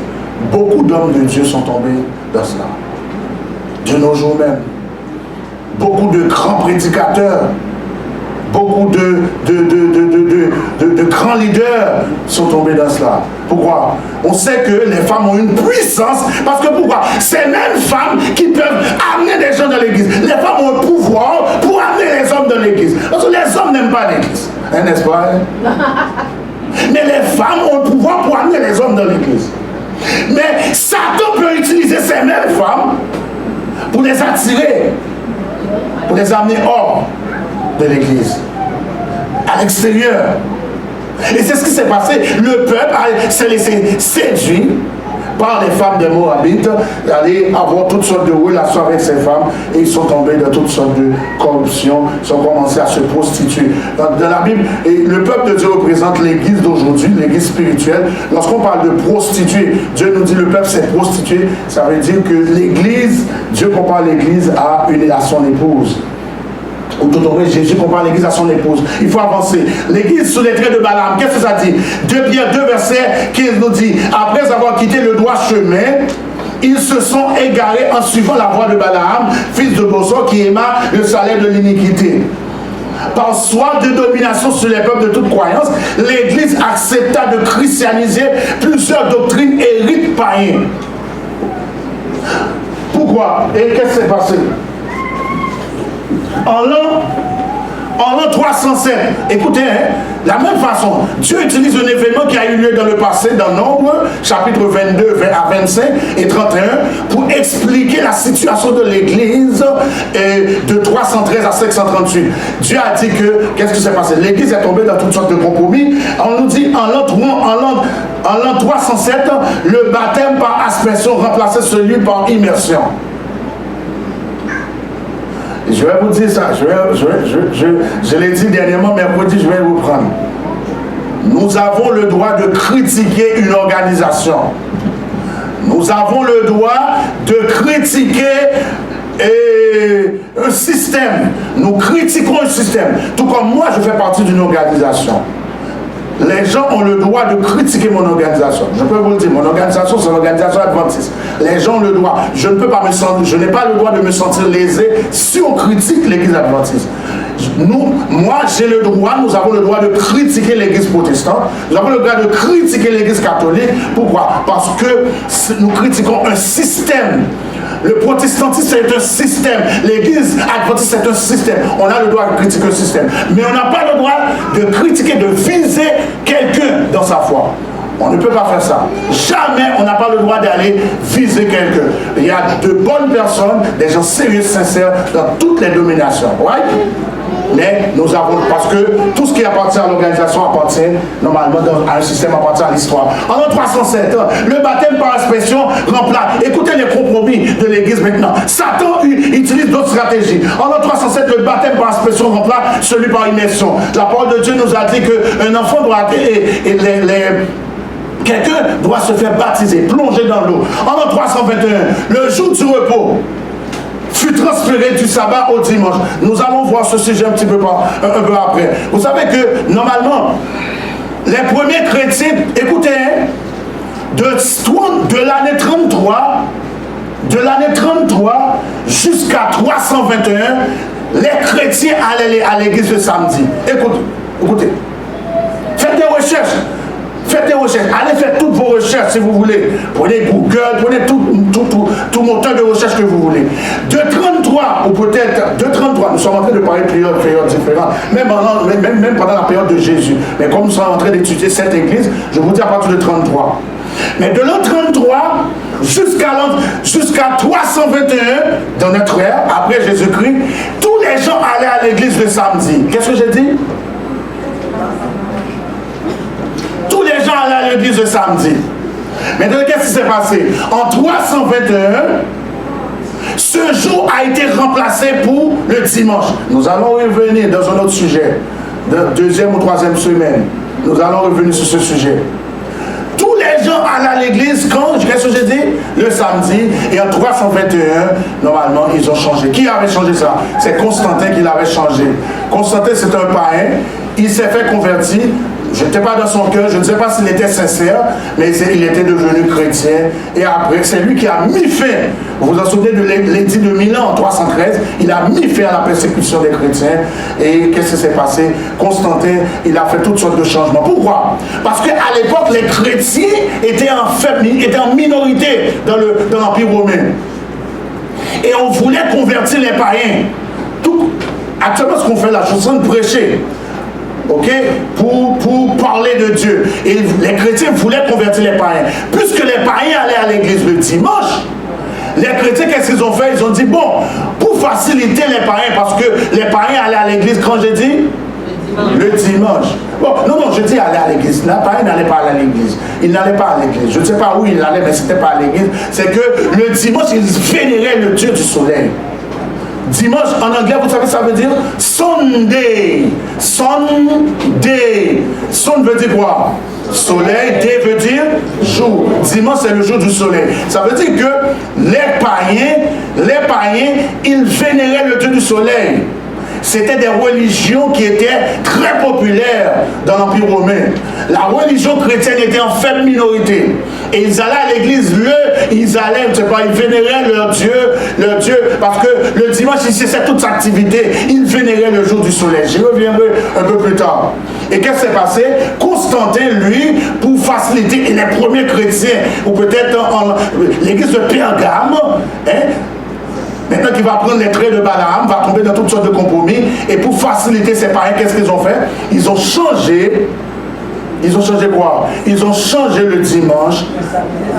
Beaucoup d'hommes de Dieu sont tombés dans cela. De nos jours même. Beaucoup de grands prédicateurs, beaucoup de grands leaders sont tombés dans cela. Pourquoi? On sait que les femmes ont une puissance, parce que pourquoi? Ces mêmes femmes qui peuvent amener des gens dans l'église. Les femmes ont un pouvoir pour amener les hommes dans l'église. Parce que les hommes n'aiment pas l'église. Hein, n'est-ce pas? Hein? Mais les femmes ont le pouvoir pour amener les hommes dans l'église. Mais Satan peut utiliser ces mêmes femmes pour les attirer, pour les amener hors de l'église, à l'extérieur. Et c'est ce qui s'est passé. Le peuple s'est laissé séduire par les femmes des Moabites, d'aller avoir toutes sortes de relations avec ces femmes, et ils sont tombés dans toutes sortes de corruption, ils ont commencé à se prostituer. Dans la Bible, et le peuple de Dieu représente l'église d'aujourd'hui, l'église spirituelle. Lorsqu'on parle de prostituer, Dieu nous dit le peuple s'est prostitué, ça veut dire que l'église, Dieu compare l'église à son épouse. Ou tout au moins, Jésus compare l'église à son épouse. Il faut avancer. L'église sous les traits de Balaam, qu'est-ce que ça dit? 2 Pierre 2 verset 15 nous dit, après avoir quitté le droit chemin, ils se sont égarés en suivant la voie de Balaam, fils de Bosor, qui aima le salaire de l'iniquité. Par soif de domination sur les peuples de toute croyance, l'église accepta de christianiser plusieurs doctrines et rites païens. Pourquoi? Et qu'est-ce qui s'est passé? En l'an 307, écoutez, hein, la même façon, Dieu utilise un événement qui a eu lieu dans le passé, dans Nombre, chapitre 22 à 25 et 31, pour expliquer la situation de l'église de 313 à 538. Dieu a dit que, qu'est-ce qui s'est passé? L'église est tombée dans toutes sortes de compromis. On nous dit, en l'an 307, le baptême par aspersion remplaçait celui par immersion. Je vais vous dire ça, je l'ai dit dernièrement, mercredi, je vais vous prendre. Nous avons le droit de critiquer une organisation. Nous avons le droit de critiquer un système. Nous critiquons un système. Tout comme moi, je fais partie d'une organisation. Les gens ont le droit de critiquer mon organisation. Je peux vous le dire, mon organisation, c'est l'organisation adventiste. Les gens ont le droit. Je ne peux pas me sentir, je n'ai pas le droit de me sentir lésé si on critique l'église adventiste. Moi, j'ai le droit, nous avons le droit de critiquer l'église protestante. Nous avons le droit de critiquer l'église catholique. Pourquoi? Parce que nous critiquons un système. Le protestantisme, c'est un système. L'église adventiste, c'est un système. On a le droit de critiquer un système. Mais on n'a pas le droit de critiquer, de viser quelqu'un dans sa foi. On ne peut pas faire ça. Jamais on n'a pas le droit d'aller viser quelqu'un. Il y a de bonnes personnes, des gens sérieux, sincères dans toutes les dominations. Right? Mais nous avons, parce que tout ce qui appartient à l'organisation appartient normalement à un système, appartient à l'histoire. En l'an 307, le baptême par aspersion remplace. Écoutez les compromis de l'église maintenant. Satan utilise d'autres stratégies. En l'an 307, le baptême par aspersion remplace celui par immersion. La parole de Dieu nous a dit qu'un enfant doit quelqu'un doit se faire baptiser, plonger dans l'eau. En l'an 321, le jour du repos fut transféré du sabbat au dimanche. Nous allons voir ce sujet un peu après. Vous savez que, normalement, les premiers chrétiens, écoutez, de l'année 33 jusqu'à 321, les chrétiens allaient à l'église le samedi. Écoutez, faites des recherches. Faites des recherches, allez faire toutes vos recherches si vous voulez. Prenez Google, prenez tout moteur de recherche que vous voulez. De 33, ou peut-être de 33, nous sommes en train de parler de périodes différentes, même pendant la période de Jésus. Mais comme nous sommes en train d'étudier cette église, je vous dis à partir de 33. Mais de l'an 33 jusqu'à 321 dans notre ère, après Jésus-Christ, tous les gens allaient à l'église le samedi. Qu'est-ce que j'ai dit? Tous les gens allaient à l'église le samedi. Maintenant, qu'est-ce qui s'est passé? En 321, ce jour a été remplacé pour le dimanche. Nous allons revenir dans un autre sujet, de 2e ou 3e semaine. Nous allons revenir sur ce sujet. Tous les gens allaient à l'église quand, qu'est-ce que j'ai dit? Le samedi. Et en 321, normalement, ils ont changé. Qui avait changé ça? C'est Constantin qui l'avait changé. Constantin, c'est un païen. Il s'est fait convertir. je n'étais pas dans son cœur, je ne sais pas s'il était sincère, mais il était devenu chrétien. Et après, c'est lui qui a mis fin. Vous vous en souvenez de l'édit de Milan en 313, il a mis fin à la persécution des chrétiens. Et qu'est-ce qui s'est passé? Constantin, il a fait toutes sortes de changements. Pourquoi? Parce qu'à l'époque, les chrétiens étaient en minorité dans l'Empire romain. Et on voulait convertir les païens. Actuellement, ce qu'on fait là, je suis en train de prêcher. Ok, pour parler de Dieu. Et les chrétiens voulaient convertir les païens. Puisque les païens allaient à l'église le dimanche, les chrétiens, qu'est-ce qu'ils ont fait? Ils ont dit, bon, pour faciliter les païens, parce que les païens allaient à l'église quand j'ai dit le dimanche. Bon, non, je dis aller à l'église. Les païens n'allaient pas à l'église. Ils n'allaient pas à l'église. Je ne sais pas où ils allaient, mais ce n'était pas à l'église. C'est que le dimanche, ils vénéraient le Dieu du soleil. Dimanche, en anglais, vous savez, ça veut dire Sunday. Sunday. Sun veut dire quoi? Soleil, day veut dire jour. Dimanche, c'est le jour du soleil. Ça veut dire que les païens, ils vénéraient le Dieu du soleil. C'était des religions qui étaient très populaires dans l'Empire romain. La religion chrétienne était en faible minorité. Et ils allaient à l'église, ils vénéraient leur Dieu, parce que le dimanche, ils cessaient toute sa activité. Ils vénéraient le jour du soleil. J'y reviendrai un peu plus tard. Et qu'est-ce qui s'est passé? Constantin, lui, pour faciliter, et les premiers chrétiens, ou peut-être l'église de Pergame, maintenant qu'il va prendre les traits de Balaam, va tomber dans toutes sortes de compromis. Et pour faciliter ses païens, qu'est-ce qu'ils ont fait? Ils ont changé quoi? Ils ont changé le dimanche.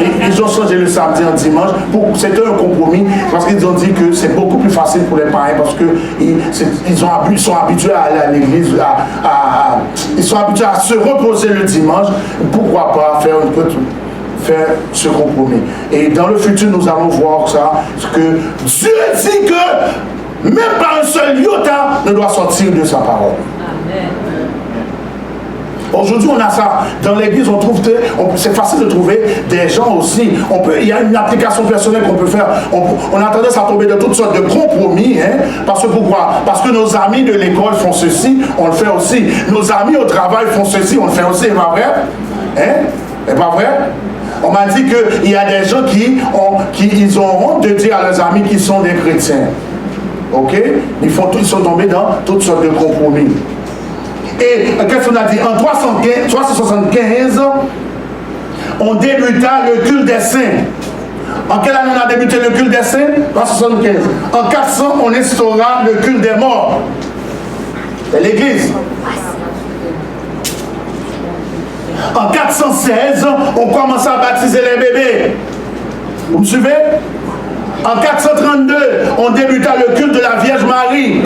Et ils ont changé le samedi en dimanche. C'était un compromis. Parce qu'ils ont dit que c'est beaucoup plus facile pour les païens. Parce qu'ils sont habitués à aller à l'église. Ils sont habitués à se reposer le dimanche. Pourquoi pas faire ce compromis? Et dans le futur, nous allons voir ça, que Dieu dit que même pas un seul iota ne doit sortir de sa parole. Amen. Aujourd'hui, on a ça. Dans l'église, on trouve, c'est facile de trouver des gens aussi. Il y a une application personnelle qu'on peut faire. On a tendance à tomber de toutes sortes de compromis. Parce que pourquoi? Parce que nos amis de l'école font ceci, on le fait aussi. Nos amis au travail font ceci, on le fait aussi. C'est pas vrai? C'est pas vrai? On m'a dit qu'il y a des gens qui ont honte de dire à leurs amis qu'ils sont des chrétiens. Ok? Ils sont tombés dans toutes sortes de compromis. Et qu'est-ce qu'on a dit? En 375, on débuta le culte des saints. En quelle année on a débuté le culte des saints? 375. En 400, on instaura le culte des morts. C'est l'église. En 416, on commença à baptiser les bébés. Vous me suivez? En 432, on débuta le culte de la Vierge Marie.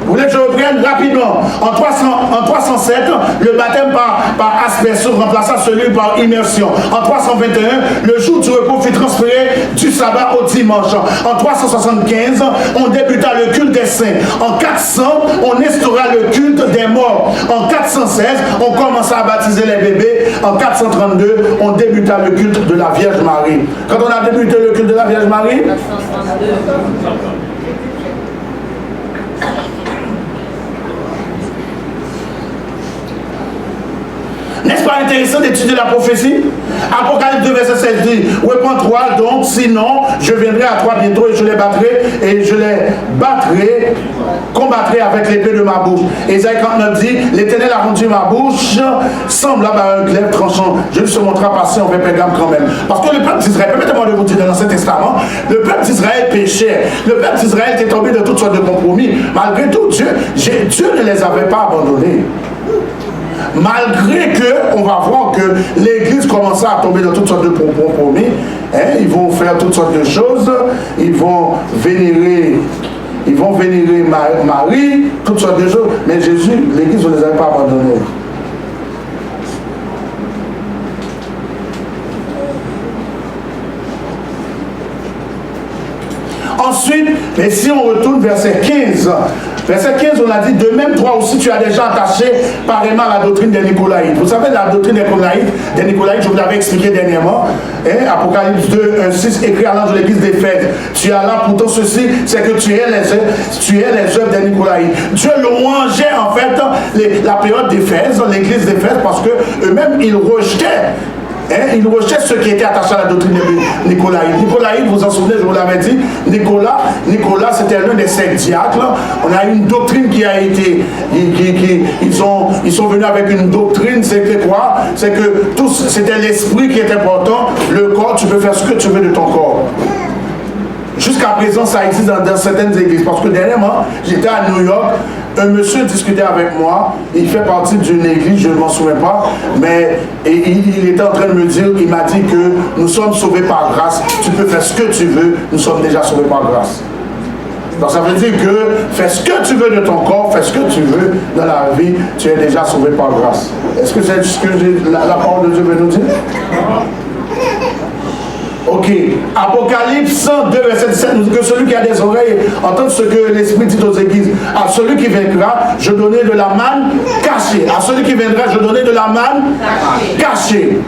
Vous voulez que je reprenne rapidement? En 307, le baptême par aspersion remplaça celui par immersion. En 321, le jour du repos fut transféré du sabbat au dimanche. En 375, on débuta le culte des saints. En 400, on instaura le culte des morts. En 416, on commença à baptiser les bébés. En 432, on débuta le culte de la Vierge Marie. Quand on a débuté le culte de la Vierge Marie? 432. N'est-ce pas intéressant d'étudier la prophétie? Apocalypse 2, verset 16 dit, répands-toi donc, sinon je viendrai à toi bientôt et je les battrai, combattrai avec l'épée de ma bouche. Ésaïe 49 dit, l'Éternel a rendu ma bouche semblable à un glaive tranchant. Je lui se montra patient envers Pergame quand même. Parce que le peuple d'Israël, permettez-moi de vous dire dans l'Ancien Testament, le peuple d'Israël péchait. Le peuple d'Israël était tombé de toutes sortes de compromis. Malgré tout, Dieu ne les avait pas abandonnés. Malgré que, on va voir que l'Église commençait à tomber dans toutes sortes de compromis, ils vont faire toutes sortes de choses, ils vont vénérer Marie, toutes sortes de choses, mais Jésus, l'Église ne les avait pas abandonnés. Ensuite, mais si on retourne verset 15, Verset 15, on a dit, de même toi aussi tu as déjà attaché pareillement à la doctrine des Nicolaïtes. Vous savez, la doctrine des Nicolaïtes, je vous l'avais expliqué dernièrement, hein, Apocalypse 2, 6, écrit à l'ange de l'église d'Éphèse. Tu as là pourtant ceci, c'est que tu es les œuvres des Nicolaïtes. Dieu louangeait en fait la période d'Éphèse, l'église d'Éphèse, parce que eux-mêmes, ils rejetaient. Il recherche ceux qui étaient attachés à la doctrine de Nicolaïde. Nicolaïde, vous en souvenez, je vous l'avais dit, Nicolas c'était l'un des 5 diacres. On a une doctrine qui a été, ils sont venus avec une doctrine, c'était quoi? C'est que c'était l'esprit qui était important, le corps, tu peux faire ce que tu veux de ton corps. Jusqu'à présent, ça existe dans certaines églises. Parce que dernièrement, j'étais à New York, un monsieur discutait avec moi, il fait partie d'une église, je ne m'en souviens pas, mais il était en train de me dire, il m'a dit que nous sommes sauvés par grâce, tu peux faire ce que tu veux, nous sommes déjà sauvés par grâce. Donc ça veut dire que fais ce que tu veux de ton corps, fais ce que tu veux dans la vie, tu es déjà sauvé par grâce. Est-ce que c'est ce que la parole de Dieu veut nous dire? Ok, Apocalypse 2, verset 17 nous dit que celui qui a des oreilles entend ce que l'Esprit dit aux églises. À celui qui vaincra, je donnerai de la manne cachée. À celui qui viendra, je donnerai de la manne cachée.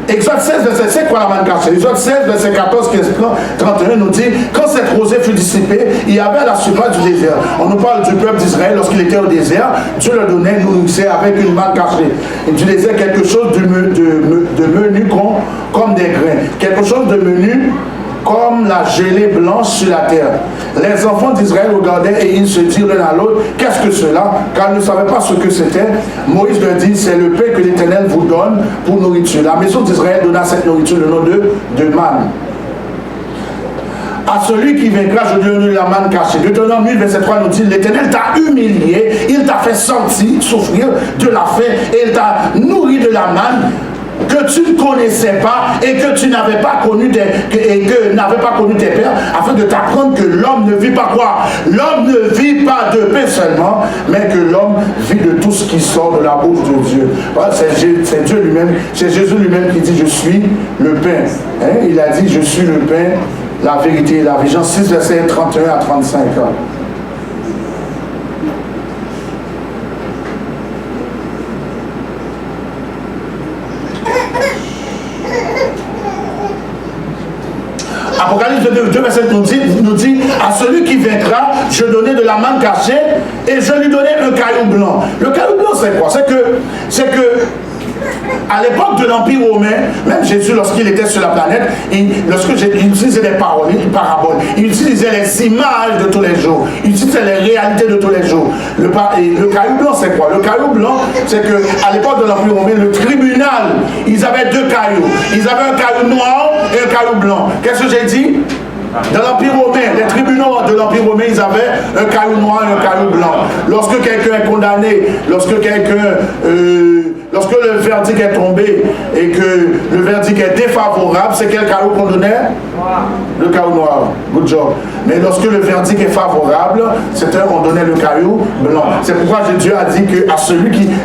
Exode 16, verset 5, c'est quoi la manne cachée? Exode 16, verset 14, 15, 31 nous dit, quand cette rosée fut dissipée, il y avait à la surface du désert. On nous parle du peuple d'Israël lorsqu'il était au désert. Dieu leur donnait, nourrissait avec une manne cachée. Il utilisait quelque chose de menu comme des grains. Quelque chose de menu comme la gelée blanche sur la terre. Les enfants d'Israël regardaient et ils se dirent l'un à l'autre, qu'est-ce que cela? Car ils ne savaient pas ce que c'était. Moïse leur dit, c'est le pain que l'Éternel vous donne pour nourriture. La maison d'Israël donna cette nourriture le nom de manne. À celui qui vaincra, je donnerai la manne cachée. Deutéronome 8, verset 3 nous dit, l'Éternel t'a humilié, il t'a fait sentir, souffrir de la faim, et il t'a nourri de la manne que tu ne connaissais pas et que tu n'avais pas connu n'avais pas connu tes pères, afin de t'apprendre que l'homme ne vit pas quoi? L'homme ne vit pas de pain seulement, mais que l'homme vit de tout ce qui sort de la bouche de Dieu. Voilà, c'est Dieu lui-même, c'est Jésus lui-même qui dit, je suis le pain. Hein? Il a dit, je suis le pain, la vérité et la vie. Jean 6, verset 31 à 35. Apocalypse 2, verset nous dit, à celui qui vaincra, je donnerai de la manne cachée et je lui donnerai un caillou blanc. Le caillou blanc, c'est quoi? C'est que à l'époque de l'Empire romain, même Jésus, lorsqu'il était sur la planète, il utilisait des paroles, des paraboles, il utilisait les images de tous les jours, il utilisait les réalités de tous les jours. Le caillou blanc, c'est quoi? Le caillou blanc, c'est qu'à l'époque de l'Empire romain, le tribunal, ils avaient 2 cailloux. Ils avaient un caillou noir et un caillou blanc. Qu'est-ce que j'ai dit? Dans l'Empire romain, les tribunaux de l'Empire romain, ils avaient un caillou noir et un caillou blanc. Lorsque quelqu'un est condamné, lorsque le verdict est tombé et que le verdict est défavorable, c'est quel caillou qu'on donnait? Le caillou noir. Good job. Mais lorsque le verdict est favorable, on donnait le caillou blanc. C'est pourquoi Dieu a dit que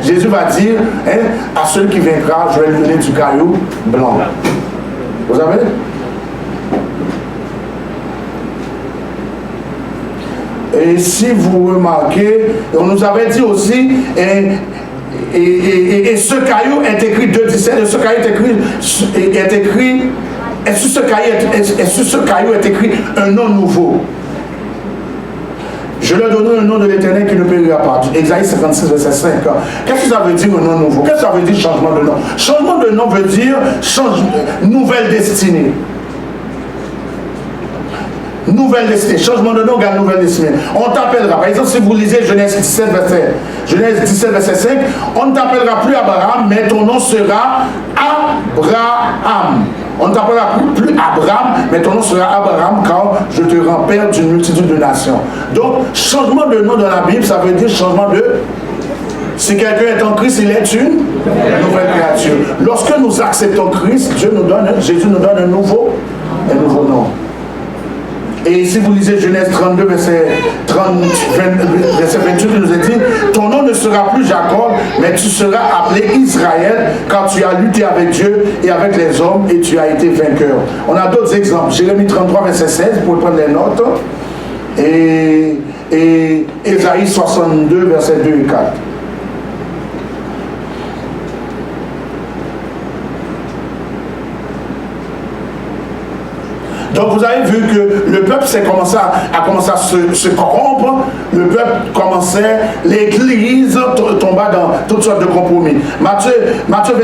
Jésus va dire, hein, à celui qui vaincra, je vais lui donner du caillou blanc. Vous savez? Et si vous remarquez, on nous avait dit aussi, et ce caillou est écrit 2,17, et ce caillou est écrit, et sur ce caillou est écrit un nom nouveau. Je leur donnerai un nom de l'Éternel qui ne périra pas. Exaïe 56, verset 5. Qu'est-ce que ça veut dire un nom nouveau? Qu'est-ce que ça veut dire changement de nom? Changement de nom veut dire nouvelle destinée. Nouvelle destinée, changement de nom égale nouvelle destinée. On t'appellera, par exemple, si vous lisez Genèse 17, verset 5, on ne t'appellera plus Abraham, mais ton nom sera Abraham. On ne t'appellera plus Abraham, mais ton nom sera Abraham, car je te rends père d'une multitude de nations. Donc, changement de nom dans la Bible, ça veut dire changement de... Si quelqu'un est en Christ, il est une nouvelle créature. Lorsque nous acceptons Christ, Jésus nous donne un nouveau nom. Et si vous lisez Genèse 32, verset 28, il nous est dit, ton nom ne sera plus Jacob, mais tu seras appelé Israël, car tu as lutté avec Dieu et avec les hommes, et tu as été vainqueur. On a d'autres exemples. Jérémie 33, verset 16, pour prendre les notes. Et et Ésaïe 62, versets 2 et 4. Donc vous avez vu que le peuple a commencé à se corrompre, le peuple commençait, l'église tomba dans toutes sortes de compromis. Matthieu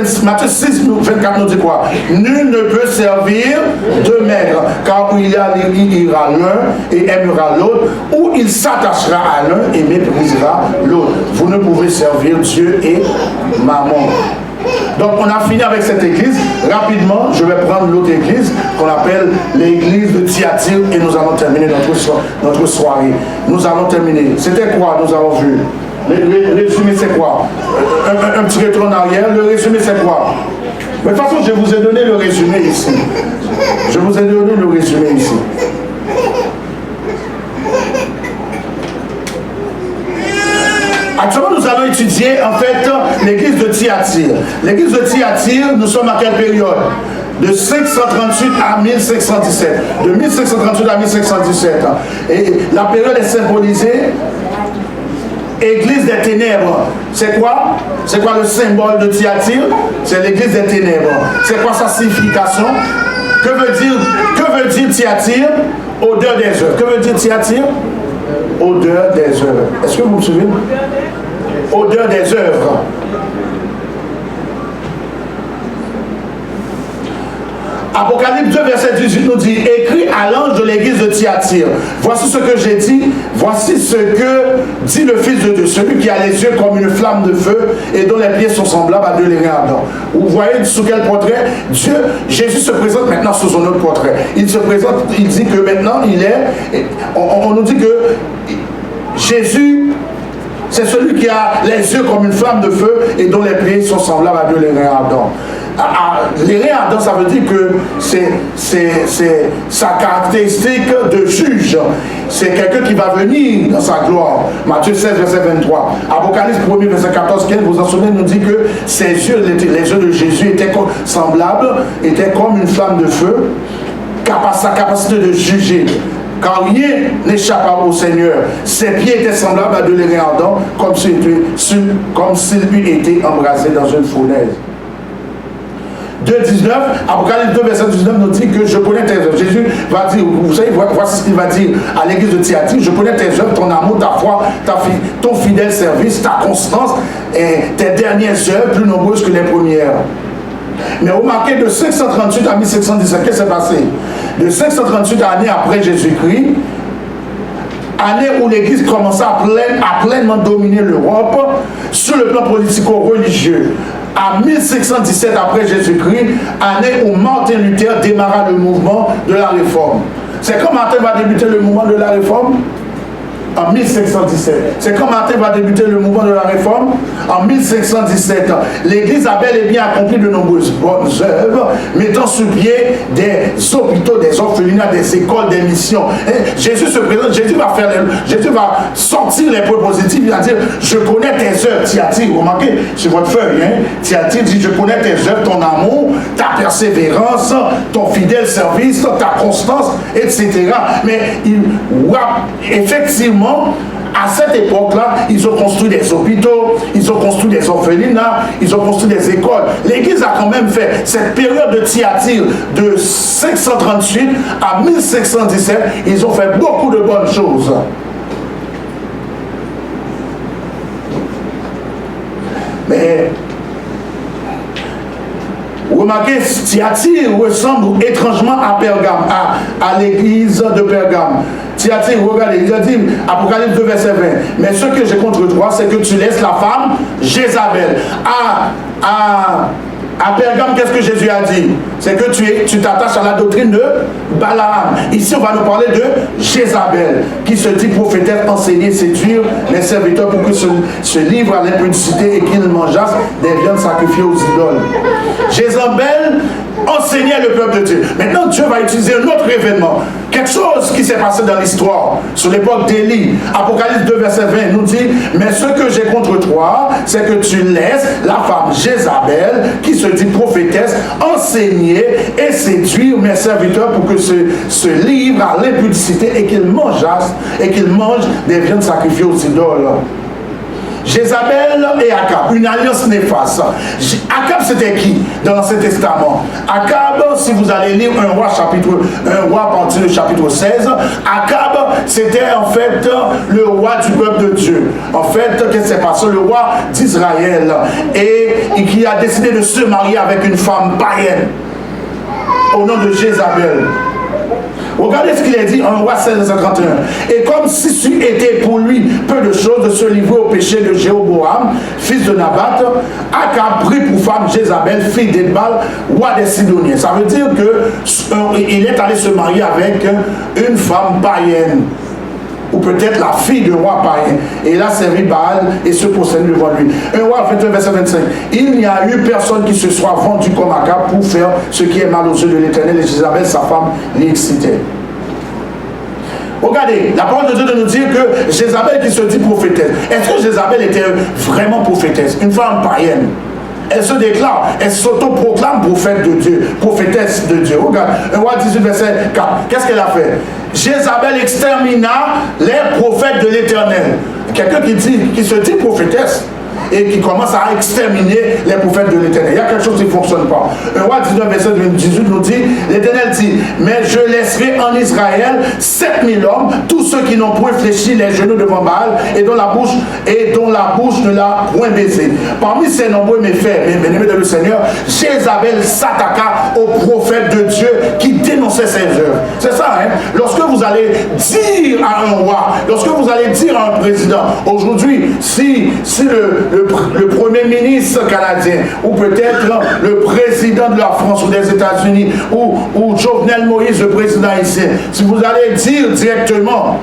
6, 24 nous dit quoi? Nul ne peut servir deux maîtres, car où il ira l'un et aimera l'autre, ou il s'attachera à l'un et méprisera l'autre. Vous ne pouvez servir Dieu et Mammon. Donc on a fini avec cette église. Rapidement, je vais prendre l'autre église qu'on appelle l'église de Thyatire et nous allons terminer notre soirée. Nous allons terminer. C'était quoi nous avons vu? Le résumé c'est quoi? Un petit retour en arrière. Le résumé c'est quoi? Mais de toute façon, je vous ai donné le résumé ici. Je vous ai donné le résumé ici. Actuellement, nous allons étudier en fait l'église de Thyatire. L'église de Thyatire, nous sommes à quelle période? De 538 à 1517. De 1538 à 1517. Et la période est symbolisée église des ténèbres. C'est quoi? C'est quoi le symbole de Thyatire? C'est l'église des ténèbres. C'est quoi sa signification? Que veut dire Thyatire? Odeur des œuvres. Que veut dire Thyatire? Odeur des œuvres. Est-ce que vous me souvenez? Odeur des œuvres. Apocalypse 2, verset 18 nous dit: écrit à l'ange de l'église de Thyatire, voici ce que j'ai dit, voici ce que dit le Fils de Dieu, celui qui a les yeux comme une flamme de feu et dont les pieds sont semblables à deux lérins ardents. Vous voyez sous quel portrait? Jésus se présente maintenant sous son autre portrait. Il se présente, il dit que maintenant on nous dit que Jésus, c'est celui qui a les yeux comme une flamme de feu et dont les pieds sont semblables à deux lérins ardents. Les reins ardents, ça veut dire que c'est sa caractéristique de juge. C'est quelqu'un qui va venir dans sa gloire. Matthieu 16, verset 23. Apocalypse 1, verset 14, 15, vous en souvenez, nous dit que ses yeux, les yeux de Jésus étaient semblables, étaient comme une flamme de feu, sa capacité de juger. Car rien n'échappe au Seigneur. Ses pieds étaient semblables à deux lérins ardents, comme s'il eût été embrasé dans une fournaise. 2,19, Apocalypse 2, verset 19 nous dit que je connais tes œuvres. Jésus va dire, vous savez, voici ce qu'il va dire à l'église de Thyatire: je connais tes œuvres, ton amour, ta foi, ton fidèle service, ta constance et tes dernières œuvres plus nombreuses que les premières. Mais remarquez, de 538 à 1517, qu'est-ce qui s'est passé? De 538 années après Jésus-Christ, année où l'Église commença à pleinement dominer l'Europe sur le plan politico-religieux. À 1517 après Jésus-Christ, année où Martin Luther démarra le mouvement de la Réforme. C'est quand Martin va débuter le mouvement de la Réforme? En 1517. C'est quand Martin va débuter le mouvement de la Réforme? En 1517. L'Église a bel et bien accompli de nombreuses bonnes œuvres, mettant sur pied des hôpitaux, des orphelinats, des écoles, des missions. Et Jésus se présente, Jésus va sortir les points positifs, il va dire: je connais tes œuvres, Thyatire. Remarquez sur votre feuille, Thyatire dit: je connais tes œuvres, ton amour, ta persévérance, ton fidèle service, ta constance, etc. Mais effectivement, à cette époque-là, ils ont construit des hôpitaux, ils ont construit des orphelinats, ils ont construit des écoles. L'Église a quand même fait cette période de Thyatire de 538 à 1517. Ils ont fait beaucoup de bonnes choses. Mais remarquez, Thyatire ressemble étrangement à Pergame, à l'église de Pergame. Thyatire, regardez, il a dit, Apocalypse 2, verset 20, mais ce que j'ai contre toi, c'est que tu laisses la femme Jézabel. À Pergame, qu'est-ce que Jésus a dit? C'est que tu t'attaches à la doctrine de Balaam. Ici, on va nous parler de Jézabel, qui se dit prophétesse, enseigner, séduire les serviteurs pour qu'ils se livrent à l'impudicité et qu'ils mangeassent des viandes sacrifiées aux idoles. Jézabel enseignait le peuple de Dieu. Maintenant, Dieu va utiliser un autre événement. Quelque chose qui s'est passé dans l'histoire, sur l'époque d'Élie. Apocalypse 2, verset 20 nous dit, mais ce que j'ai contre toi, c'est que tu laisses la femme Jézabel, qui se dit prophétesse, enseigner et séduire mes serviteurs pour que se livrent à l'impudicité et qu'ils mangent des viandes sacrifiées aux idoles. Jézabel et Akab, une alliance néfaste. Akab, c'était qui dans l'Ancien Testament? Akab, si vous allez lire un roi à partir du chapitre 16, Akab, c'était en fait le roi du peuple de Dieu. En fait, qu'est-ce qui s'est passé? Le roi d'Israël, et qui a décidé de se marier avec une femme païenne au nom de Jézabel. Regardez ce qu'il a dit en roi 1631. Et comme si c'eût été pour lui peu de choses de se livrer au péché de Jéroboam, fils de Nabat, Akab prit pour femme Jézabel, fille d'Edbal, roi des Sidoniens. Ça veut dire qu'il est allé se marier avec une femme païenne, ou peut-être la fille d'un roi païen. Et il a servi Baal et se prosternait devant lui. Un roi 21, verset 25. Il n'y a eu personne qui se soit vendu comme Akab pour faire ce qui est mal aux yeux de l'Éternel, et Jézabel, sa femme, l'excitait. Regardez, la parole de Dieu de nous dire que Jézabel qui se dit prophétesse. Est-ce que Jézabel était vraiment prophétesse? Une femme païenne. Elle se déclare, elle s'autoproclame prophète de Dieu, prophétesse de Dieu. Regarde, 1 roi 18, verset 4. Qu'est-ce qu'elle a fait? Jézabel extermina les prophètes de l'Éternel. Quelqu'un qui se dit prophétesse et qui commence à exterminer les prophètes de l'Éternel. Il y a quelque chose qui ne fonctionne pas. 1 roi 19, verset 18 nous dit, l'Éternel dit, mais je laisserai en Israël 7000 hommes, tous ceux qui n'ont point fléchi les genoux devant Baal et dont la bouche ne l'a point baisé. Parmi ces nombreux méfaits, mes amis de le Seigneur, Jézabel s'attaqua aux prophètes de Dieu qui dénonçaient ses œuvres. C'est ça, hein? Lorsque vous allez dire à un roi, lorsque vous allez dire à un président, aujourd'hui, si le premier ministre canadien, ou peut-être le président de la France ou des États-Unis, ou Jovenel Moïse, le président haïtien, si vous allez dire directement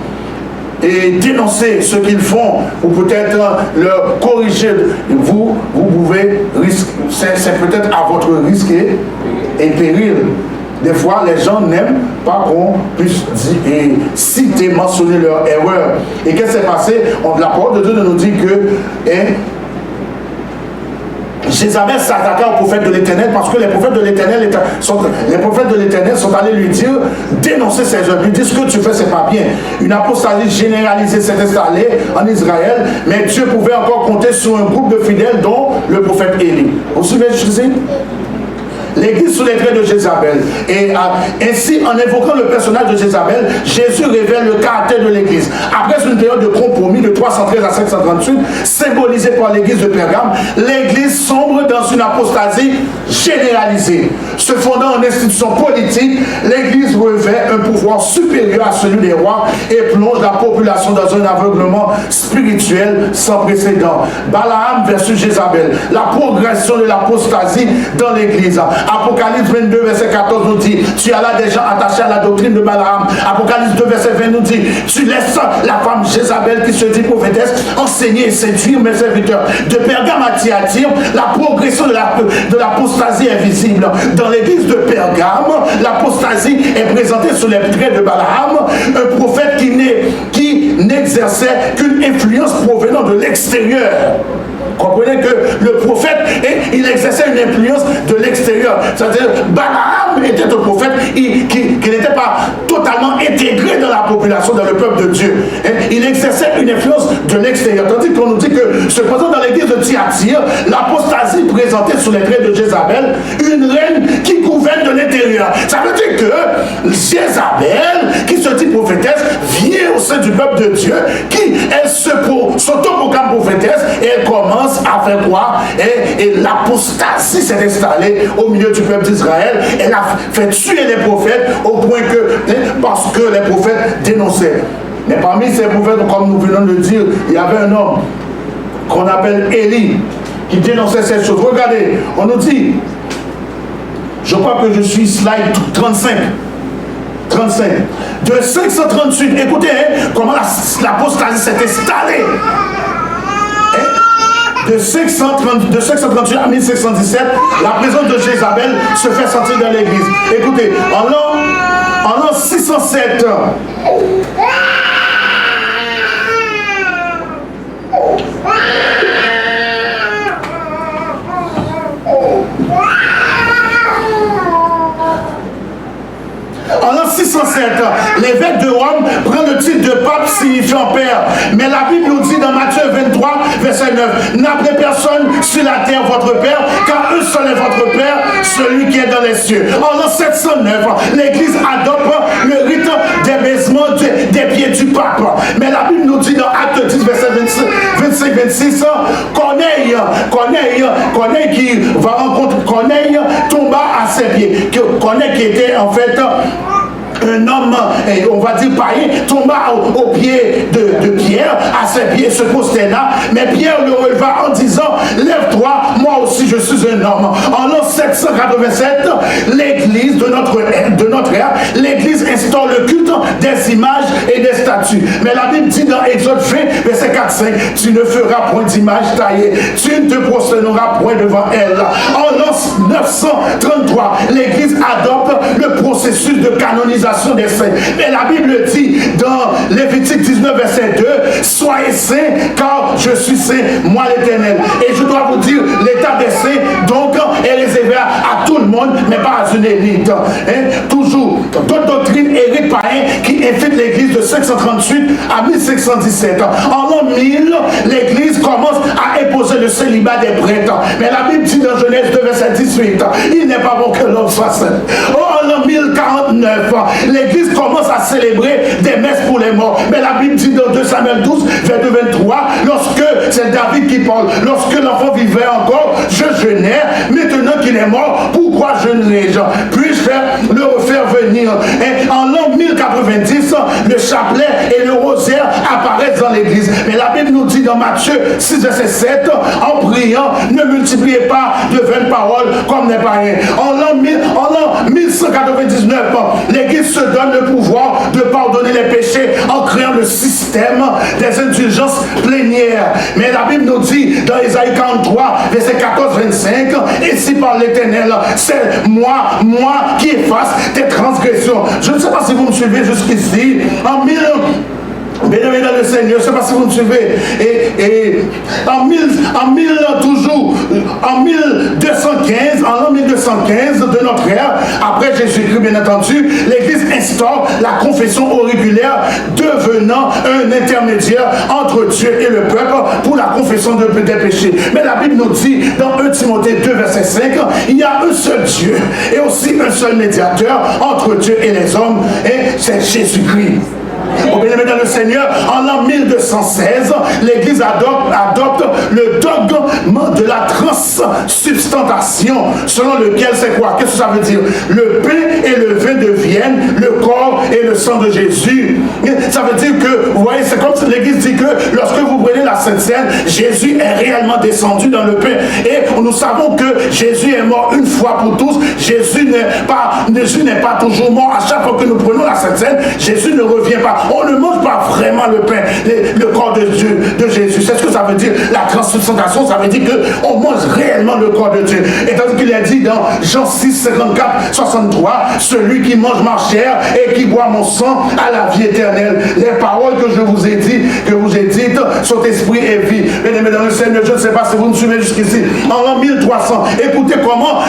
et dénoncer ce qu'ils font, ou peut-être le corriger, vous pouvez risquer, c'est peut-être à votre risque et péril. Des fois, les gens n'aiment pas qu'on puisse citer, mentionner leur erreur. Et qu'est-ce qui s'est passé? La parole de Dieu nous dit que Jézabel s'attaqua aux prophètes de l'Éternel parce que les prophètes de l'Éternel sont allés lui dire, dénoncer ses œuvres, lui dire ce que tu fais, c'est pas bien. Une apostasie généralisée s'est installée en Israël, mais Dieu pouvait encore compter sur un groupe de fidèles, dont le prophète Élie. Vous suivez ce que je dis? L'église sous les traits de Jézabel. Et ainsi, en évoquant le personnage de Jézabel, Jésus révèle le caractère de l'église. Après une période de compromis de 313 à 538, symbolisée par l'église de Pergame, l'église sombre dans une apostasie généralisée. Se fondant en institution politique, l'église revêt un pouvoir supérieur à celui des rois et plonge la population dans un aveuglement spirituel sans précédent. Balaam versus Jézabel. La progression de l'apostasie dans l'église. Apocalypse 22, verset 14 nous dit, tu as là des gens attachés à la doctrine de Balaam. Apocalypse 2, verset 20 nous dit, tu laisses la femme Jézabel qui se dit prophétesse enseigner et séduire mes serviteurs. De Pergame à Thyatire, la progression de l'apostasie est visible. Dans l'église de Pergame, l'apostasie est présentée sous les traits de Balaam, un prophète qui n'exerçait qu'une influence provenant de l'extérieur. Comprenez que le prophète, il exerçait une influence de l'extérieur. C'est-à-dire, Balaam était un prophète qui n'était pas totalement intégré dans la population, dans le peuple de Dieu. Il exerçait une influence de l'extérieur. Tandis qu'on nous dit que, cependant, dans l'église de Thyatire, l'apostasie présentait sous les traits de Jézabel une reine qui gouverne de l'intérieur. Ça veut dire que Jézabel, qui se dit prophétesse, vient au sein du peuple de Dieu, elle s'autoproclame prophétesse et elle commence à faire quoi? Et l'apostasie s'est installée au milieu du peuple d'Israël. Elle a fait tuer les prophètes au point que, parce que les prophètes dénonçaient. Mais parmi ces prophètes, comme nous venons de le dire, il y avait un homme qu'on appelle Élie qui dénonçait ces choses. Regardez, on nous dit, je crois que je suis slide 35. De 538, écoutez comment l'apostasie s'est installée. de 538 à 1517, la présence de Jézabel se fait sentir dans l'église. Écoutez, en l'an 607, en l'an 607, l'évêque de Rome prend le titre de pape signifiant père. Mais la Bible nous dit dans Matthieu 23, verset 9, n'appelez personne sur la terre votre père, car un seul est votre père, celui qui est dans les cieux. En l'an 709, l'Église adopte le rite d'abaissement des pieds du pape. Mais la Bible nous dit dans Acte 10, verset 25-26, Corneille qui va rencontrer, Corneille tomba à ses pieds. Corneille qui était en fait un homme, on va dire païen, tomba aux pieds de Pierre, à ses pieds se prosterna, mais Pierre le releva en disant, lève-toi, moi aussi je suis un homme. En l'an 787, l'église de notre ère, l'église instaure le culte des images et des statues. Mais la Bible dit dans Exode 20, verset 4-5, tu ne feras point d'image taillée, tu ne te prosterneras point devant elle. En l'an 933, l'église adopte le processus de canonisation des saints. Mais la Bible dit dans Lévitique 19 verset 2, soyez saints car je suis saint, moi l'Éternel. Et je dois vous dire, l'état des saints donc est réservé à tout le monde, mais pas à une élite. Toujours d'autres doctrines et rites païens qui invitent l'église de 538 à 1517. En l'an 1000, l'église commence à imposer le célibat des prêtres. Mais la Bible dit dans Genèse 2 verset 18, il n'est pas bon que l'homme soit saint. En l'an 1049, l'église commence à célébrer des messes pour les morts. Mais la Bible dit dans 2 Samuel 12, verset 23, lorsque c'est David qui parle, lorsque l'enfant vivait encore, je jeûnais, maintenant qu'il est mort, pourquoi jeûnerai-je? Puis-je le refaire venir? Et en l'an 1090, le chapelet et le rosaire apparaissent dans l'église. Mais la Bible nous dit dans Matthieu 6, verset 7, en priant, ne multipliez pas de vaines paroles comme les païens. En l'an 1199, l'église se donne le pouvoir de pardonner les péchés en créant le système des indulgences plénières. Mais la Bible nous dit dans Ésaïe 43, verset 14-25, et si par l'Éternel, c'est moi qui efface tes transgressions. Je ne sais pas si vous me suivez jusqu'ici. En 1000, bien dans le Seigneur, je ne sais pas si vous me suivez. Et en l'an 1215 de notre ère, après Jésus-Christ bien entendu, l'Église instaure la confession auriculaire, devenant un intermédiaire entre Dieu et le peuple pour la confession des péchés. Mais la Bible nous dit dans 1 Timothée 2 verset 5, il y a un seul Dieu et aussi un seul médiateur entre Dieu et les hommes, et c'est Jésus-Christ. Au bien-aimé dans le Seigneur, en l'an 1216, l'Église adopte le dogme de la transsubstantiation, selon lequel c'est quoi? Qu'est-ce que ça veut dire? Le pain et le vin deviennent le corps et le sang de Jésus. Ça veut dire que, vous voyez, c'est comme si l'Église dit que lorsque vous prenez la Sainte Seine, Jésus est réellement descendu dans le pain. Et nous savons que Jésus est mort une fois pour tous. Jésus n'est pas toujours mort. À chaque fois que nous prenons la Sainte Seine, Jésus ne revient pas. On ne mange pas vraiment le pain, le corps de Dieu, de Jésus. C'est ce que ça veut dire. La transsubstantiation, ça veut dire qu'on mange réellement le corps de Dieu. Et tandis qu'il est dit dans Jean 6, 54, 63, celui qui mange ma chair et qui boit mon sang a la vie éternelle. Les paroles que je vous ai dites, sont esprit et vie. Bien-aimés dans le Seigneur, je ne sais pas si vous me suivez jusqu'ici. En l'an 1300, écoutez comment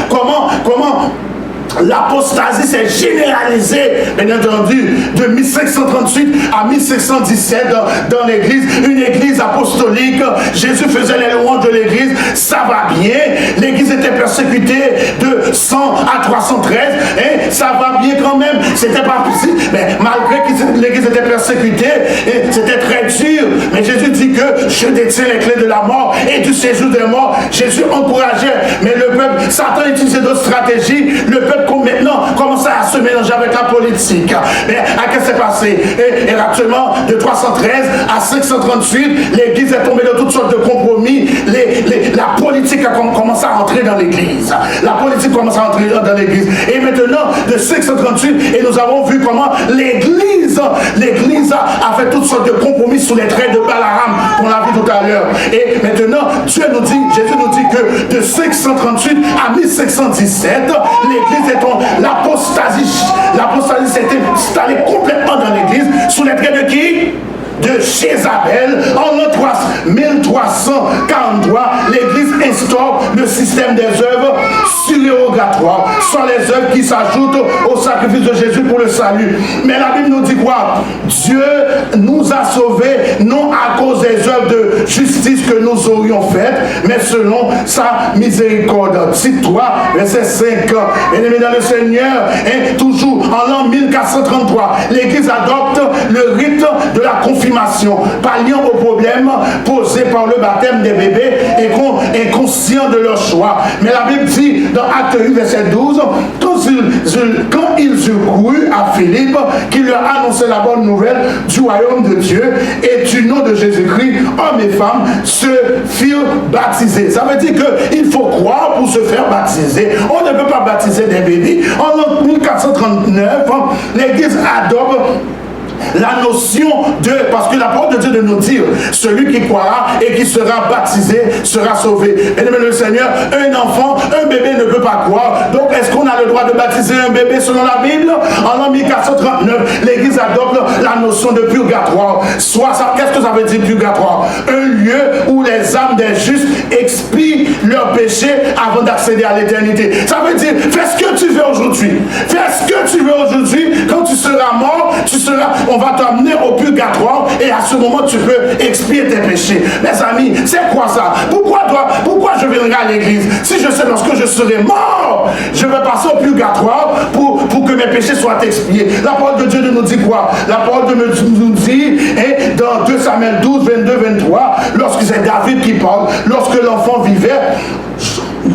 l'apostasie s'est généralisée, bien entendu, de 1538 à 1517 dans l'église, une église apostolique. Jésus faisait les louanges de l'église, ça va bien. L'église était persécutée de 100 à 313, et ça va bien quand même. C'était pas possible, mais malgré que l'église était persécutée, c'était très dur. Mais Jésus dit que je détiens les clés de la mort et du séjour des morts. Jésus encourageait, mais le peuple, Satan utilisait d'autres stratégies. Le peuple maintenant commençait à se mélanger avec la politique. Mais qu'est-ce qui s'est passé? Et actuellement, de 313 à 538, l'église est tombée dans toutes sortes de compromis. La politique a commencé à entrer dans l'église. La politique commence à entrer dans l'église. Et maintenant, de 538 et nous avons vu comment l'Église a fait toutes sortes de compromis sous les traits de Balaam, qu'on a vu tout à l'heure. Et maintenant, Jésus nous dit que de 538 à 1517, l'Église est en l'apostasie. L'apostasie s'est installée complètement dans l'Église sous les traits de qui? De Jézabel. En l'an 1343, l'Église instaure le système des œuvres surérogatoires, sont les œuvres qui s'ajoutent au sacrifice de Jésus pour le salut. Mais la Bible nous dit quoi? Dieu nous a sauvés non à cause des œuvres de justice que nous aurions faites, mais selon sa miséricorde. Tite 3, verset 5. Bien-aimés dans le Seigneur, et toujours en l'an 1433, l'Église adopte le rite de la confirmation, palliant aux problèmes posés par le baptême des bébés et conscients de leur choix. Mais la Bible dit dans Acte 8, verset 12, quand ils eurent cru à Philippe, qui leur annonçait la bonne nouvelle du royaume de Dieu et du nom de Jésus-Christ, hommes et femmes se firent baptiser. Ça veut dire qu'il faut croire pour se faire baptiser. On ne peut pas baptiser des bébés. En 1439, l'Église adopte la notion de, parce que la parole de Dieu de nous dire, celui qui croira et qui sera baptisé sera sauvé. Et le Seigneur, un enfant, un bébé ne peut pas croire. Donc est-ce qu'on a le droit de baptiser un bébé selon la Bible? En l'an 1439, l'Église adopte la notion de purgatoire. Soit ça, qu'est-ce que ça veut dire purgatoire? Un lieu où les âmes des justes expient leurs péchés avant d'accéder à l'éternité. Ça veut dire, fais ce que tu veux aujourd'hui. Fais ce que tu veux aujourd'hui. Quand tu seras mort, on va t'amener au purgatoire et à ce moment tu peux expier tes péchés. Les amis, c'est quoi ça? Pourquoi je viendrai à l'église? Si je sais lorsque je serai mort, je vais passer au purgatoire pour que mes péchés soient expiés. La parole de Dieu nous dit quoi? La parole de Dieu nous dit, et dans 2 Samuel 12, 22, 23, lorsque c'est David qui parle, lorsque l'enfant vivait,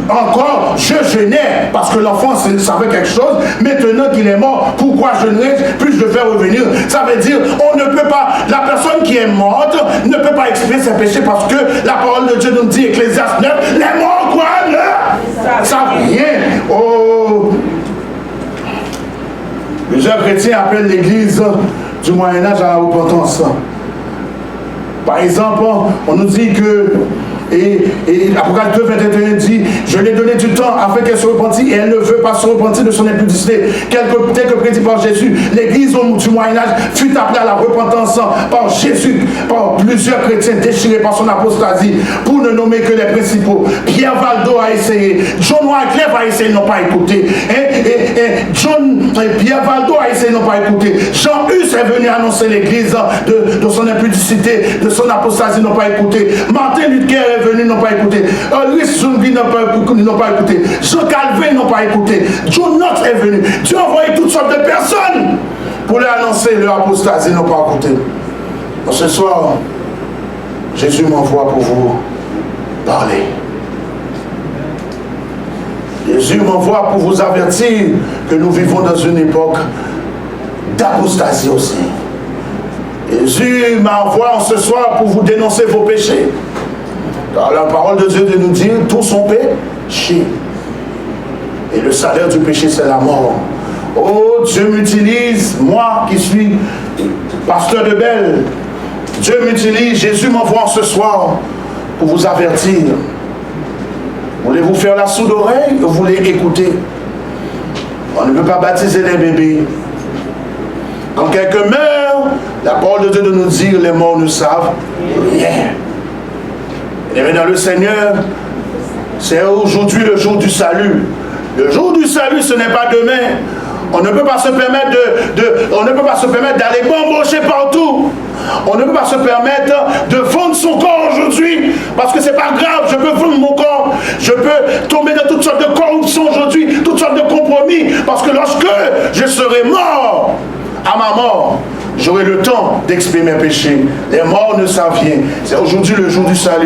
encore, je jeûnais parce que l'enfant savait quelque chose. Maintenant qu'il est mort, pourquoi jeûnerais-je? Puis je vais revenir. Ça veut dire, on ne peut pas, la personne qui est morte ne peut pas expier ses péchés parce que la parole de Dieu nous dit, Ecclésiaste 9, les morts quoi? Ne savent rien. Oh! Plusieurs chrétiens appellent l'église du Moyen-Âge à la repentance. Par exemple, on nous dit que et Apocalypse 2, 21 dit, je lui ai donné du temps afin qu'elle se repentisse et elle ne veut pas se repentir de son impudicité. Tel que prédit par Jésus, l'église du Moyen-Âge fut appelée à la repentance par Jésus, par plusieurs chrétiens déchirés par son apostasie, pour ne nommer que les principaux. Pierre Valdo a essayé, John Wycliffe a essayé, ils n'ont pas écouté. Pierre Valdo a essayé, ils n'ont pas écouté. Jean Hus est venu annoncer l'église de son impudicité, de son apostasie, ils n'ont pas écouté. Martin Luther est venu, n'ont pas écouté. Louis Zumbi n'ont pas écouté. Jean Calvin n'ont pas écouté. John Knox est venu. Dieu a envoyé toutes sortes de personnes pour leur annoncer leur apostasie, n'ont pas écouté. Donc ce soir, Jésus m'envoie pour vous parler. Jésus m'envoie pour vous avertir que nous vivons dans une époque d'apostasie aussi. Jésus m'envoie en ce soir pour vous dénoncer vos péchés. Dans la parole de Dieu de nous dire, tous sont péchés. Et le salaire du péché, c'est la mort. Oh, Dieu m'utilise, moi qui suis pasteur de Belle. Dieu m'utilise, Jésus m'envoie ce soir pour vous avertir. Voulez-vous faire la sourde oreille ou vous voulez écouter? On ne peut pas baptiser les bébés. Quand quelqu'un meurt, la parole de Dieu de nous dire, les morts ne savent rien. Et dans le Seigneur, c'est aujourd'hui le jour du salut. Le jour du salut, ce n'est pas demain. On ne peut pas se permettre d'aller bambocher partout. On ne peut pas se permettre de vendre son corps aujourd'hui. Parce que c'est pas grave, je peux vendre mon corps. Je peux tomber dans toutes sortes de corruptions aujourd'hui, toutes sortes de compromis. Parce que lorsque je serai mort, à ma mort, j'aurai le temps d'expier mes péchés. Les morts ne savent rien. C'est aujourd'hui le jour du salut.